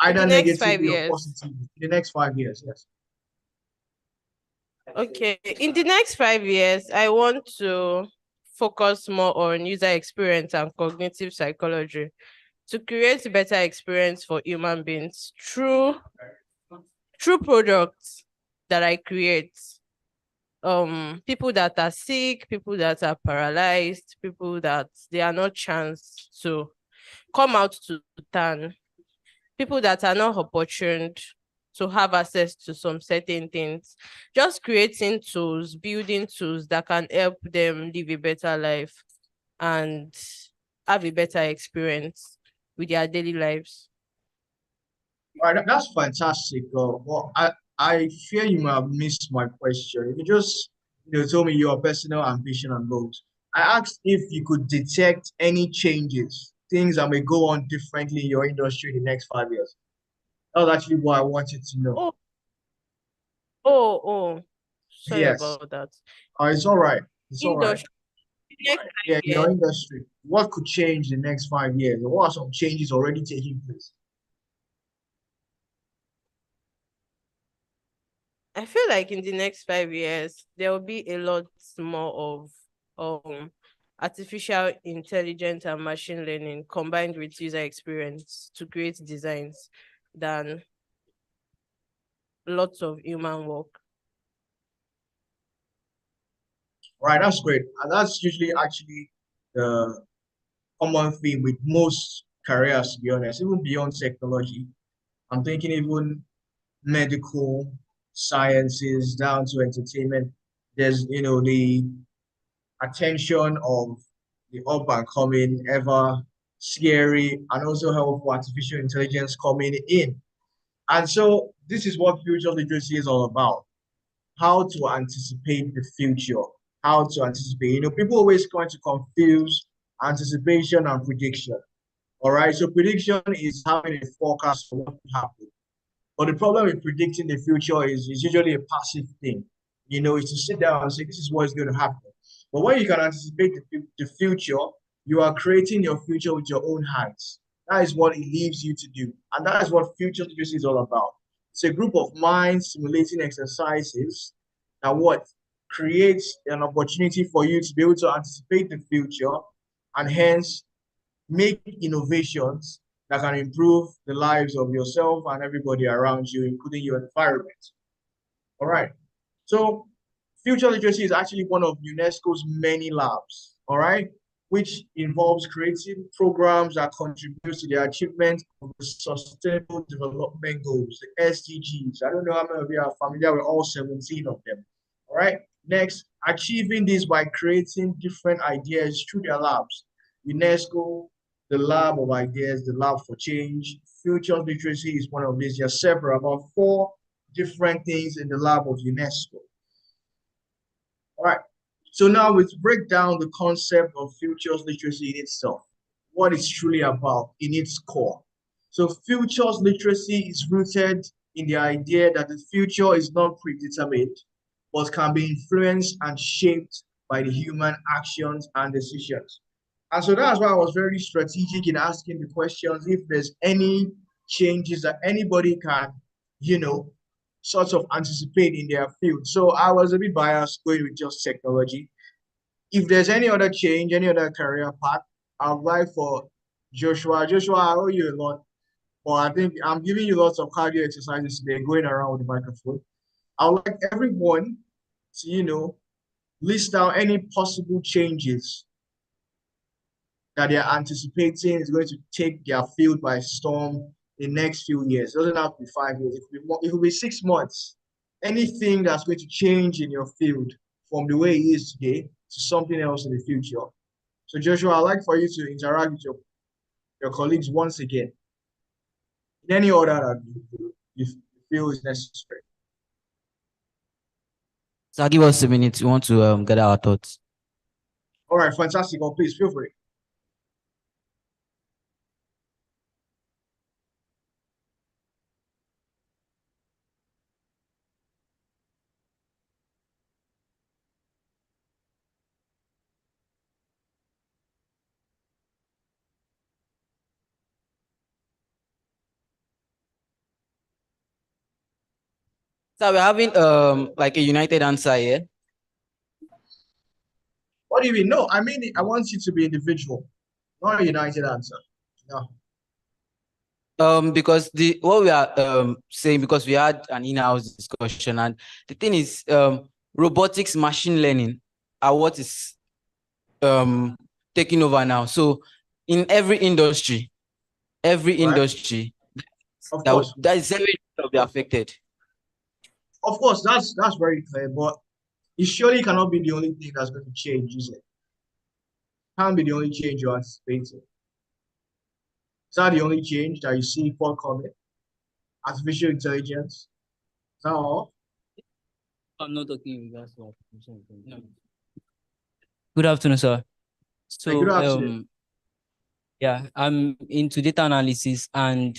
In the Either next 5 negatively or years. positively. In the next 5 years, yes. Okay. In the next 5 years, I want to focus more on user experience and cognitive psychology to create a better experience for human beings through products that I create. People that are sick, people that are paralyzed, people that they are not chance to come out to turn, people that are not opportuned, to have access to some certain things. Just creating tools, building tools that can help them live a better life and have a better experience with their daily lives. All right, that's fantastic. Well, I fear you might have missed my question. If you just told me your personal ambition and goals, I asked if you could detect any changes, things that may go on differently in your industry in the next 5 years. That was actually what I wanted to know. Oh, sorry Yes. about that. It's all right. It's all right. Industry. Next Yeah, 5 your years, industry. What could change in the next 5 years? What are some changes already taking place? I feel like in the next 5 years, there will be a lot more of artificial intelligence and machine learning combined with user experience to create designs than lots of human work. Right, that's great. And that's usually actually the common theme with most careers, to be honest, even beyond technology. I'm thinking even medical sciences down to entertainment. There's, the attention of the up and coming, ever scary, and also helpful artificial intelligence coming in. And so this is what future literacy is all about. How to anticipate the future, how to anticipate. People always going to confuse anticipation and prediction. All right. So prediction is having a forecast for what will happen. But the problem with predicting the future is usually a passive thing. Is to sit down and say, this is what is going to happen. But when you can anticipate the future, you are creating your future with your own hands. That is what it leaves you to do. And that is what future literacy is all about. It's a group of minds simulating exercises that what creates an opportunity for you to be able to anticipate the future and hence make innovations that can improve the lives of yourself and everybody around you, including your environment. All right. So future literacy is actually one of UNESCO's many labs, all right, which involves creating programs that contribute to the achievement of the Sustainable Development Goals, the SDGs. I don't know how many of you are familiar with all 17 of them. All right. Next, achieving this by creating different ideas through their labs. UNESCO, the Lab of Ideas, the Lab for Change. Future literacy is one of these. There are several, about 4 different things in the lab of UNESCO. All right. So now let's break down the concept of futures literacy in itself, what it's truly about in its core. So futures literacy is rooted in the idea that the future is not predetermined, but can be influenced and shaped by the human actions and decisions. And so that's why I was very strategic in asking the questions if there's any changes that anybody can, sort of anticipate in their field. So I was a bit biased going with just technology. If there's any other change, any other career path, I'd like for Joshua. Joshua, I owe you a lot. But I think I'm giving you lots of cardio exercises today, going around with the microphone. I would like everyone to, list down any possible changes that they're anticipating is going to take their field by storm in the next few years. It doesn't have to be 5 years. It could be 6 months. Anything that's going to change in your field from the way it is today to something else in the future. So Joshua, I'd like for you to interact with your colleagues once again in any order that you feel is necessary. So give us a minute. We want to gather our thoughts. All right, fantastic. Oh, please feel free. So we're having like a united answer here. What do you mean? No, I mean I want you to be individual, not a united answer. No. Because what we are saying, because we had an in-house discussion, and the thing is, robotics, machine learning are what is taking over now. So in every industry, Of course. that is every will be affected. Of course, that's very clear, but it surely cannot be the only thing that's going to change, is it? Can't be the only change you're anticipating. Is that the only change that you see forthcoming? Artificial intelligence? Is that all? I'm not talking in regards to artificial intelligence. No. Good afternoon, sir. Hey, good So, afternoon. yeah, I'm into data analysis, and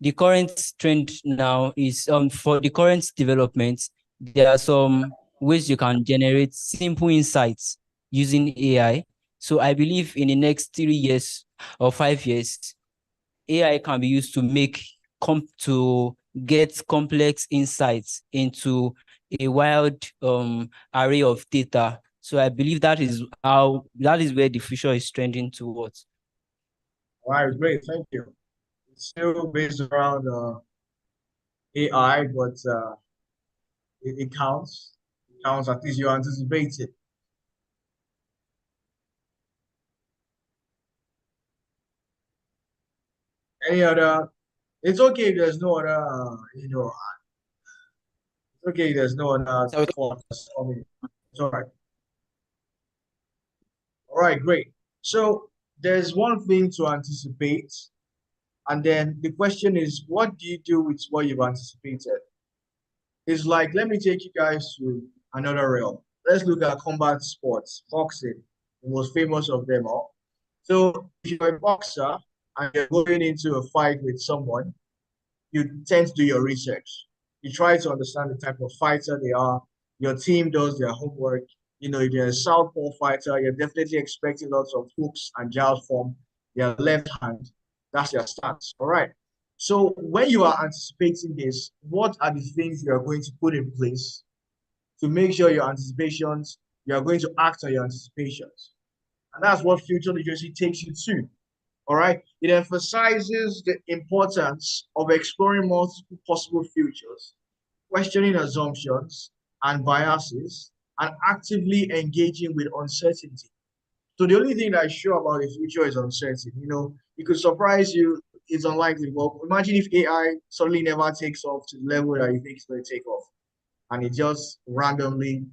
the current trend now is for the current developments, there are some ways you can generate simple insights using AI. So I believe in the next 3 years or 5 years, AI can be used to to get complex insights into a wide array of data. So I believe that is where the future is trending towards. All right, great, thank you. It's still based around AI, but it counts. It counts, at least you anticipate it. Any other? It's okay if there's no other, it's okay if there's no other thoughts coming. It's all right. All right, great. So there's one thing to anticipate, and then the question is, what do you do with what you've anticipated? It's like, let me take you guys to another realm. Let's look at combat sports, boxing, the most famous of them all. So if you're a boxer and you're going into a fight with someone, you tend to do your research. You try to understand the type of fighter they are. Your team does their homework. If you're a southpaw fighter, you're definitely expecting lots of hooks and jabs from their left hand. That's your stance. All right. So when you are anticipating this, what are the things you are going to put in place to make sure you are going to act on your anticipations? And that's what future literacy takes you to. All right. It emphasizes the importance of exploring multiple possible futures, questioning assumptions and biases, and actively engaging with uncertainty. So the only thing that is sure about the future is uncertain. It could surprise you. It's unlikely. Well, imagine if AI suddenly never takes off to the level that you think it's going to take off, and it just randomly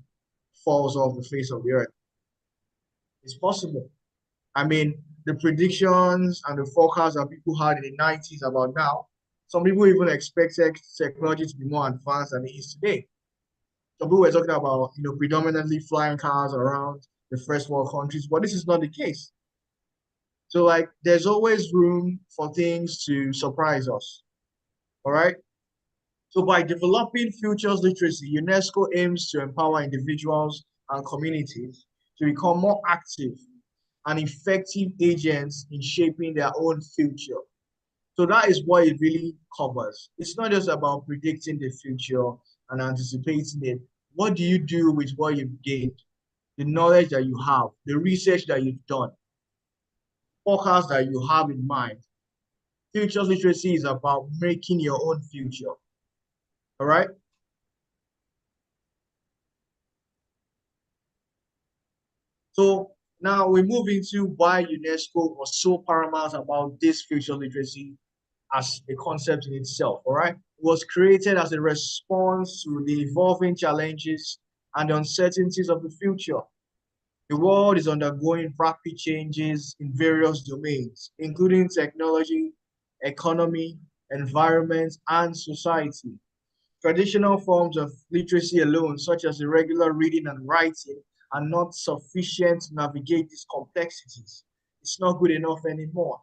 falls off the face of the earth. It's possible. I mean, the predictions and the forecasts that people had in the 90s about now, some people even expected technology to be more advanced than it is today. Some people were talking about, predominantly flying cars around the first world countries, but this is not the case. So, there's always room for things to surprise us. All right. So, by developing futures literacy, UNESCO aims to empower individuals and communities to become more active and effective agents in shaping their own future. So that is what it really covers. It's not just about predicting the future and anticipating it. What do you do with what you've gained, the knowledge that you have, the research that you've done, forecast that you have in mind? Futures literacy is about making your own future. All right? So now we move into why UNESCO was so paramount about this future literacy as a concept in itself, all right? It was created as a response to the evolving challenges and uncertainties of the future. The world is undergoing rapid changes in various domains, including technology, economy, environment, and society. Traditional forms of literacy alone, such as irregular reading and writing, are not sufficient to navigate these complexities. It's not good enough anymore.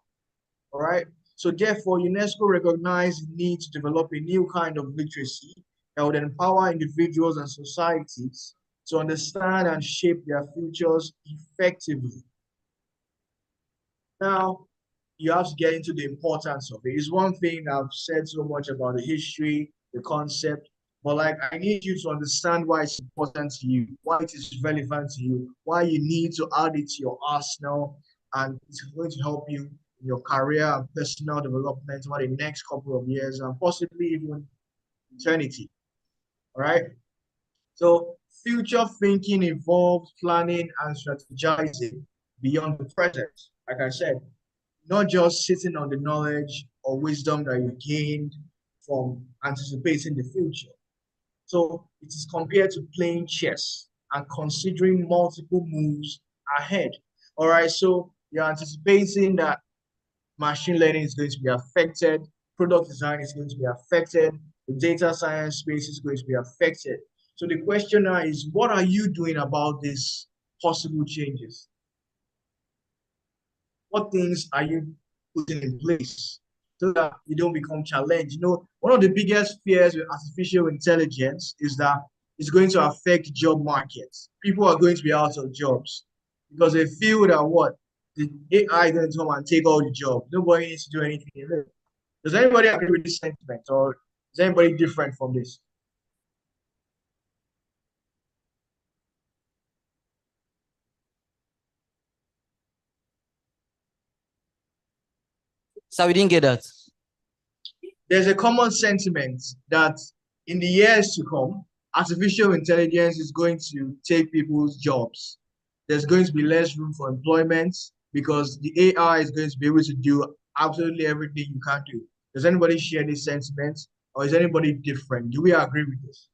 All right. So therefore, UNESCO recognized the need to develop a new kind of literacy that would empower individuals and societies to understand and shape their futures effectively. Now, you have to get into the importance of it. It's one thing I've said so much about the history, the concept, but I need you to understand why it's important to you, why it is relevant to you, why you need to add it to your arsenal, and it's going to help you in your career and personal development over the next couple of years and possibly even eternity. All right. So future thinking involves planning and strategizing beyond the present. Like I said, not just sitting on the knowledge or wisdom that you've gained from anticipating the future. So it is compared to playing chess and considering multiple moves ahead. All right, so you're anticipating that machine learning is going to be affected, product design is going to be affected, the data science space is going to be affected. So the question now is, what are you doing about these possible changes? What things are you putting in place so that you don't become challenged? You know, one of the biggest fears with artificial intelligence is that it's going to affect job markets. People are going to be out of jobs because they feel that what? The AI is going to come and take all the jobs. Nobody needs to do anything in it. Does anybody agree with this sentiment, or is anybody different from this? So we didn't get that. There's a common sentiment that in the years to come, artificial intelligence is going to take people's jobs. There's going to be less room for employment because the AI is going to be able to do absolutely everything you can do. Does anybody share this sentiment, or is anybody different? Do we agree with this?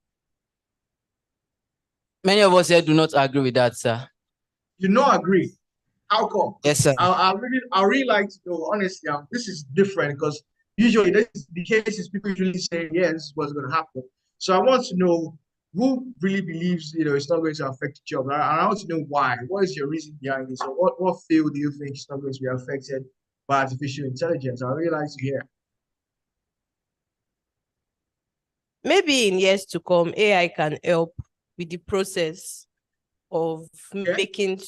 Many of us here do not agree with that, sir. You not agree? How come? Yes, sir. I really like to know, honestly, this is different because usually this is the cases people usually say, yes, this is what's going to happen. So I want to know who really believes, it's not going to affect the job. And I want to know why. What is your reason behind it? So what field do you think is not going to be affected by artificial intelligence? I really like to hear. Maybe in years to come, AI can help with the process of getting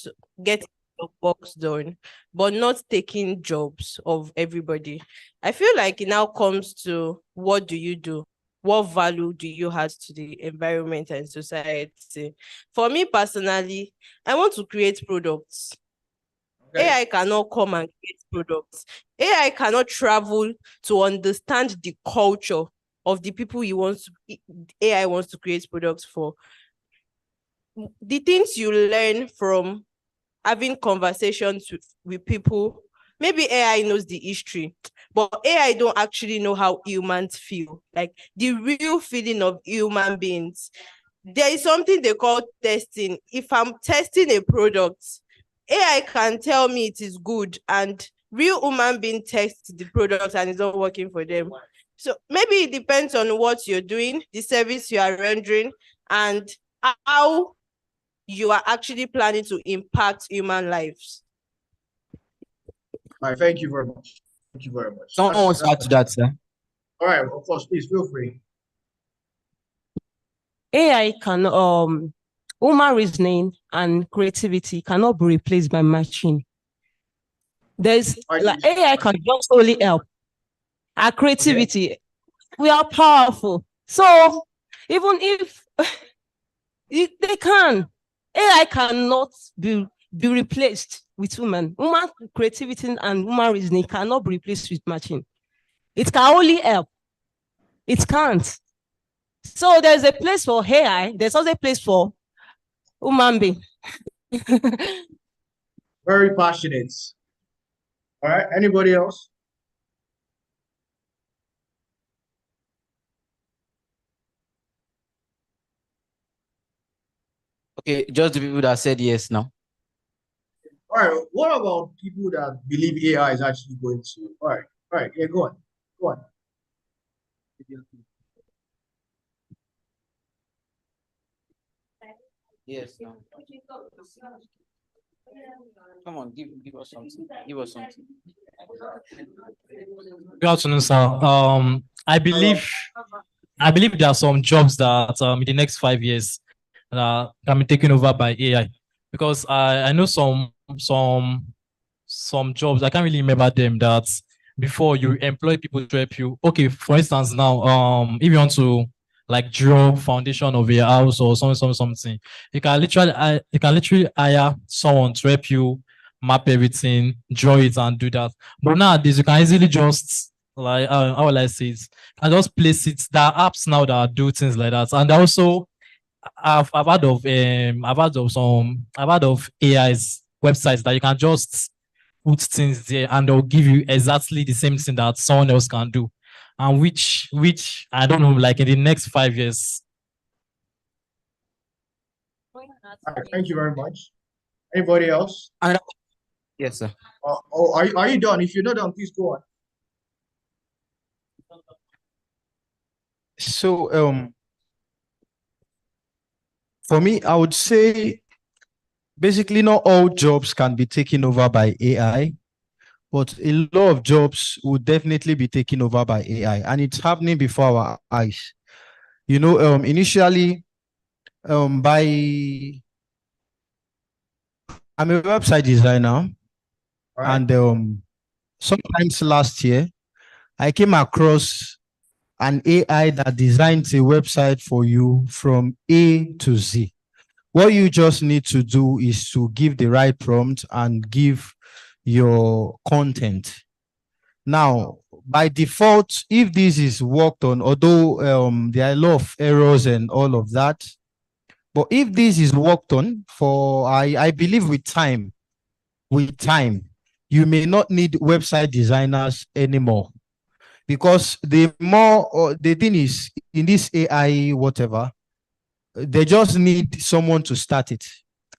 the works done, but not taking jobs of everybody. I feel like it now comes to, what do you do? What value do you add to the environment and society? For me personally, I want to create products. Okay. AI cannot come and create products. AI cannot travel to understand the culture of the people AI wants to create products for. The things you learn from having conversations with people, maybe AI knows the history, but AI don't actually know how humans feel, like the real feeling of human beings. There is something they call testing. If I'm testing a product, AI can tell me it is good, and real human being tests the product and it's not working for them. So maybe it depends on what you're doing, the service you are rendering, and how you are actually planning to impact human lives. All right, thank you very much. Thank you very much. Someone wants to add to that, sir. All right, of course, please feel free. AI can human reasoning and creativity cannot be replaced by machine. There's like AI can just only help. Our creativity, we are powerful. So even if they can, AI cannot be replaced with human. Human creativity and human reasoning cannot be replaced with machine. It can only help. It can't. So there's a place for AI. There's also a place for human being. Very passionate. All right, anybody else? Okay, just the people that said yes now. All right, what about people that believe AI is actually going to? All right, yeah, go on. Go on. Yes. No. Come on, give us something. Give us something. Good afternoon, sir. I believe there are some jobs that in the next 5 years can be taken over by AI, because I know some jobs, I can't really remember them, that before you employ people to help you. Okay, for instance, now if you want to like draw foundation of a house or something, you can literally hire someone to help you map everything, draw it, and do that. But nowadays you can easily just, like how will I say it, and just place it. There are apps now that do things like that, and also I've heard of AI's websites that you can just put things there and they'll give you exactly the same thing that someone else can do. and which I don't know, like in the next 5 years. All right, thank you very much. Anybody else? Yes, sir. Are you done? If you're not done, please go on. So for me, I would say basically not all jobs can be taken over by AI, but a lot of jobs will definitely be taken over by AI, and it's happening before our eyes. You know, initially, by I'm a website designer, and sometimes last year I came across an AI that designs a website for you from A to Z. What you just need to do is to give the right prompt and give your content. Now, by default, if this is worked on, although there are a lot of errors and all of that, but if this is worked on for, I believe with time, you may not need website designers anymore, because the more, or the thing is, in this AI, whatever, they just need someone to start it.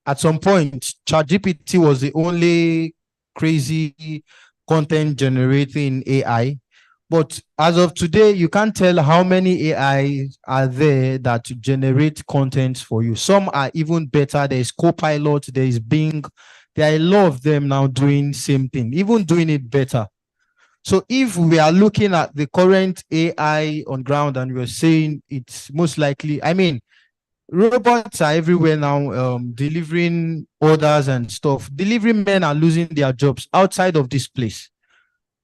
At some point, ChatGPT was the only crazy content generating AI. But as of today, you can't tell how many AI are there that generate content for you. Some are even better. There is Copilot, there is Bing. There are a lot of them now doing same thing, even doing it better. So if we are looking at the current AI on ground and we're saying it's most likely, I mean, robots are everywhere now, delivering orders and stuff. Delivery men are losing their jobs outside of this place.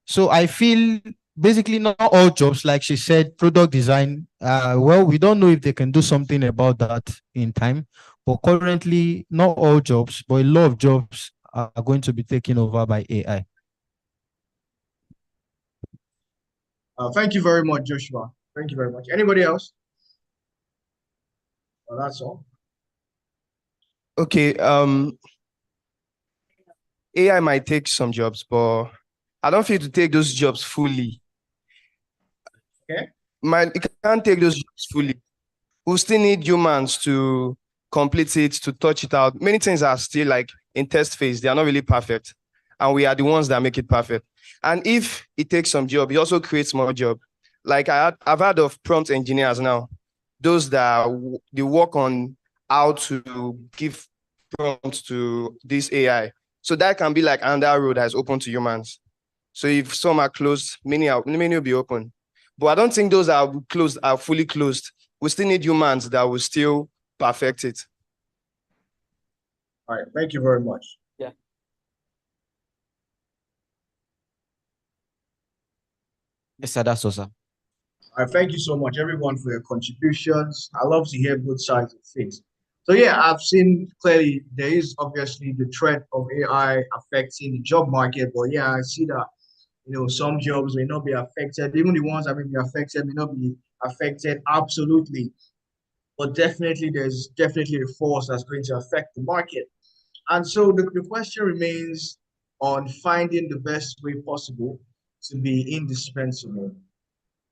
So I feel basically not all jobs, like she said, product design. Well, we don't know if they can do something about that in time. But currently, not all jobs, but a lot of jobs are going to be taken over by AI. Thank you very much, Joshua. Thank you very much. Anybody else? Well, that's all. Okay, AI might take some jobs, but I don't feel to take those jobs fully. Okay. It can't take those jobs fully. We still need humans to complete it, to touch it out. Many things are still like in test phase. They are not really perfect. And we are the ones that make it perfect. And if it takes some job, it also creates more job. Like I've heard of prompt engineers now, those that they work on how to give prompts to this AI. So that can be like another road that is open to humans. So if some are closed, many will be open. But I don't think those are closed are fully closed. We still need humans that will still perfect it. All right, thank you very much. Yeah. Yes, sir, that's all, sir. I thank you so much, everyone, for your contributions. I love to hear both sides of things. So yeah, I've seen clearly there is obviously the threat of AI affecting the job market, but yeah, I see that some jobs may not be affected. Even the ones that may be affected may not be affected absolutely. But definitely, there's definitely a force that's going to affect the market. And so the question remains on finding the best way possible to be indispensable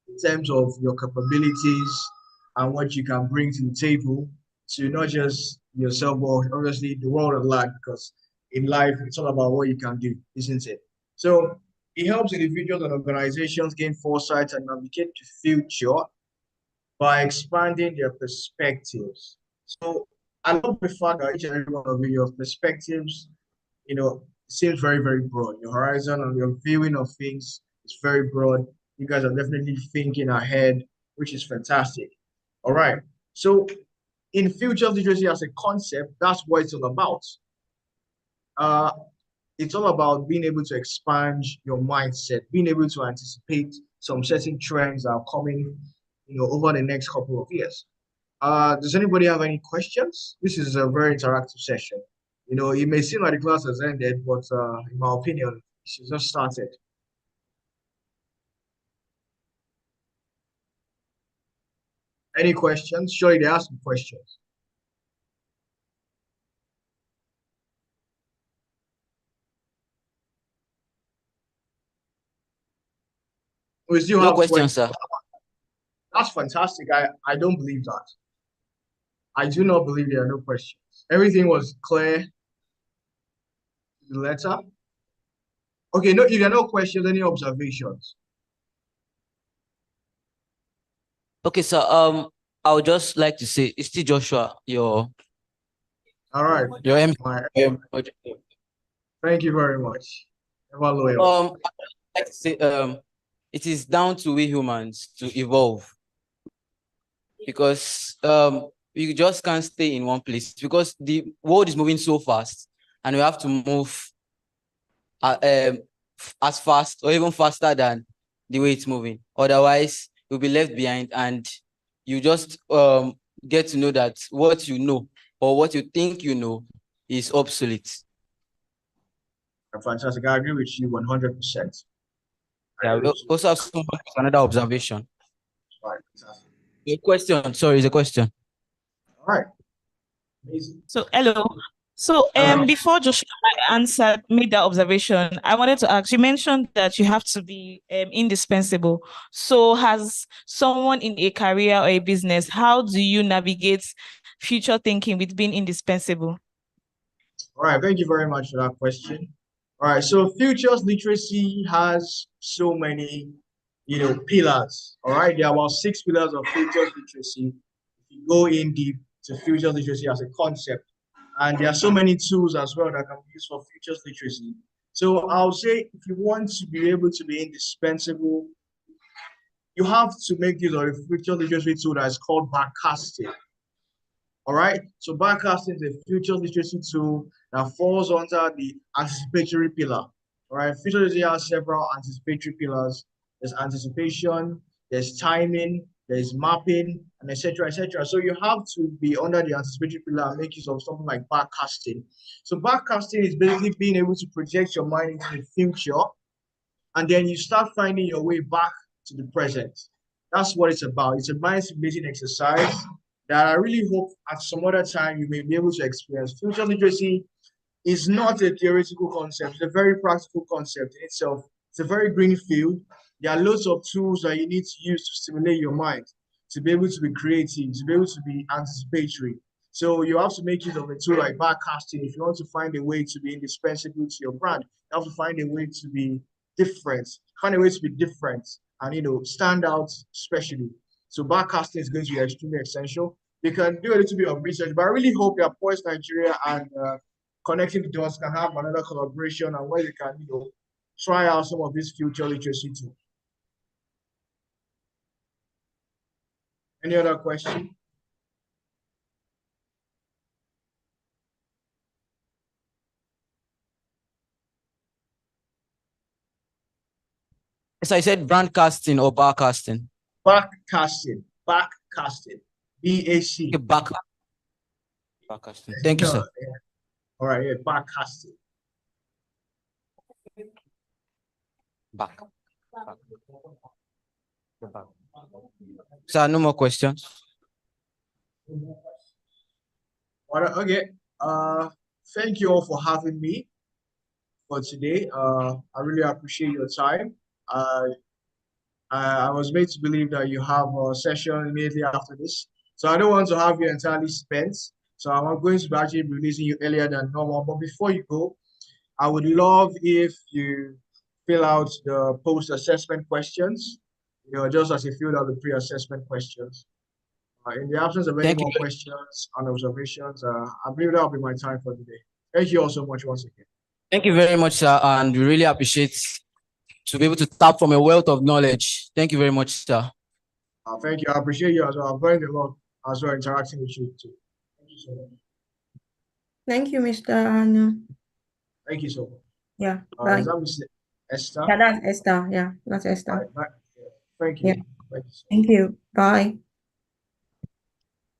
in terms of your capabilities and what you can bring to the table to not just yourself, but obviously the world at large, because in life, it's all about what you can do, isn't it? So it helps individuals and organizations gain foresight and navigate the future by expanding their perspectives. So I love the fact that each and every one of your perspectives, seems very, very broad. Your horizon and your viewing of things is very broad. You guys are definitely thinking ahead, which is fantastic. All right. So in future literacy as a concept, that's what it's all about. It's all about being able to expand your mindset, being able to anticipate some certain trends that are coming, over the next couple of years. Does anybody have any questions? This is a very interactive session. It may seem like the class has ended, but in my opinion, it just started. Any questions? Surely they ask me questions. We still No have question, 20. sir. That's fantastic. I don't believe that. I do not believe there are no questions. Everything was clear to the letter. Okay, no, if there are no questions, any observations? Okay, sir. I would just like to say, it's still Joshua, your All right. your M. Thank you very much. Ever loyal. I'd like to say, it is down to we humans to evolve, because you just can't stay in one place, because the world is moving so fast, and we have to move as fast or even faster than the way it's moving. Otherwise, you'll be left behind, and you just get to know that what you know or what you think you know is obsolete. Fantastic. I agree with you 100%. Yeah, we also have someone with another observation. Right. A question. Sorry, it's a question. All right. Amazing. So, hello. So, before Joshua made that observation, I wanted to ask, you mentioned that you have to be indispensable. So, has someone in a career or a business, how do you navigate future thinking with being indispensable? All right. Thank you very much for that question. All right. So futures literacy has so many, pillars. All right. There are about 6 pillars of futures literacy. If you go in deep to futures literacy as a concept, and there are so many tools as well that can be used for futures literacy. So I'll say, if you want to be able to be indispensable, you have to make use of a futures literacy tool that is called backcasting. All right. So backcasting is a futures literacy tool that falls under the anticipatory pillar. All right. Futures literacy has several anticipatory pillars. There's anticipation, there's timing, there's mapping, and etc. etc. So you have to be under the anticipatory pillar and make use of something like backcasting. So backcasting is basically being able to project your mind into the future, and then you start finding your way back to the present. That's what it's about. It's a mind simulating exercise that I really hope at some other time you may be able to experience. Future literacy is not a theoretical concept, it's a very practical concept in itself. It's a very green field. There are lots of tools that you need to use to stimulate your mind, to be able to be creative, to be able to be anticipatory. So you have to make use of a tool like backcasting if you want to find a way to be indispensable to your brand. You have to find a way to be different, and stand out especially. So backcasting is going to be extremely essential. You can do a little bit of research, but I really hope that Poise Nigeria and Connecting the Dots can have another collaboration and where you can, try out some of this future literacy too. Any other question? Yes, I said brandcasting or backcasting. Backcasting. BAC. Backcasting. Thank you, sir. Yeah. All right, yeah, backcasting. Back. Sir, no more questions. Okay. Thank you all for having me for today. I really appreciate your time. I was made to believe that you have a session immediately after this, so I don't want to have you entirely spent. So I'm going to be actually releasing you earlier than normal. But before you go, I would love if you fill out the post-assessment questions, just as you filled out the pre-assessment questions. In the absence of any more questions and observations, I believe that will be my time for today. Thank you all so much once again. Thank you very much, sir, and we really appreciate to be able to tap from a wealth of knowledge. Thank you very much, sir. Thank you. I appreciate you as well. I've learned a lot as well interacting with you too. Thank you so much. Thank you, Mr. Anu. Thank you so much. Yeah. Is that Mr. Esther? Yeah, that's Esther. Yeah, that's Esther. Right. Thank you. Yeah. Thank you. Thank you. Bye.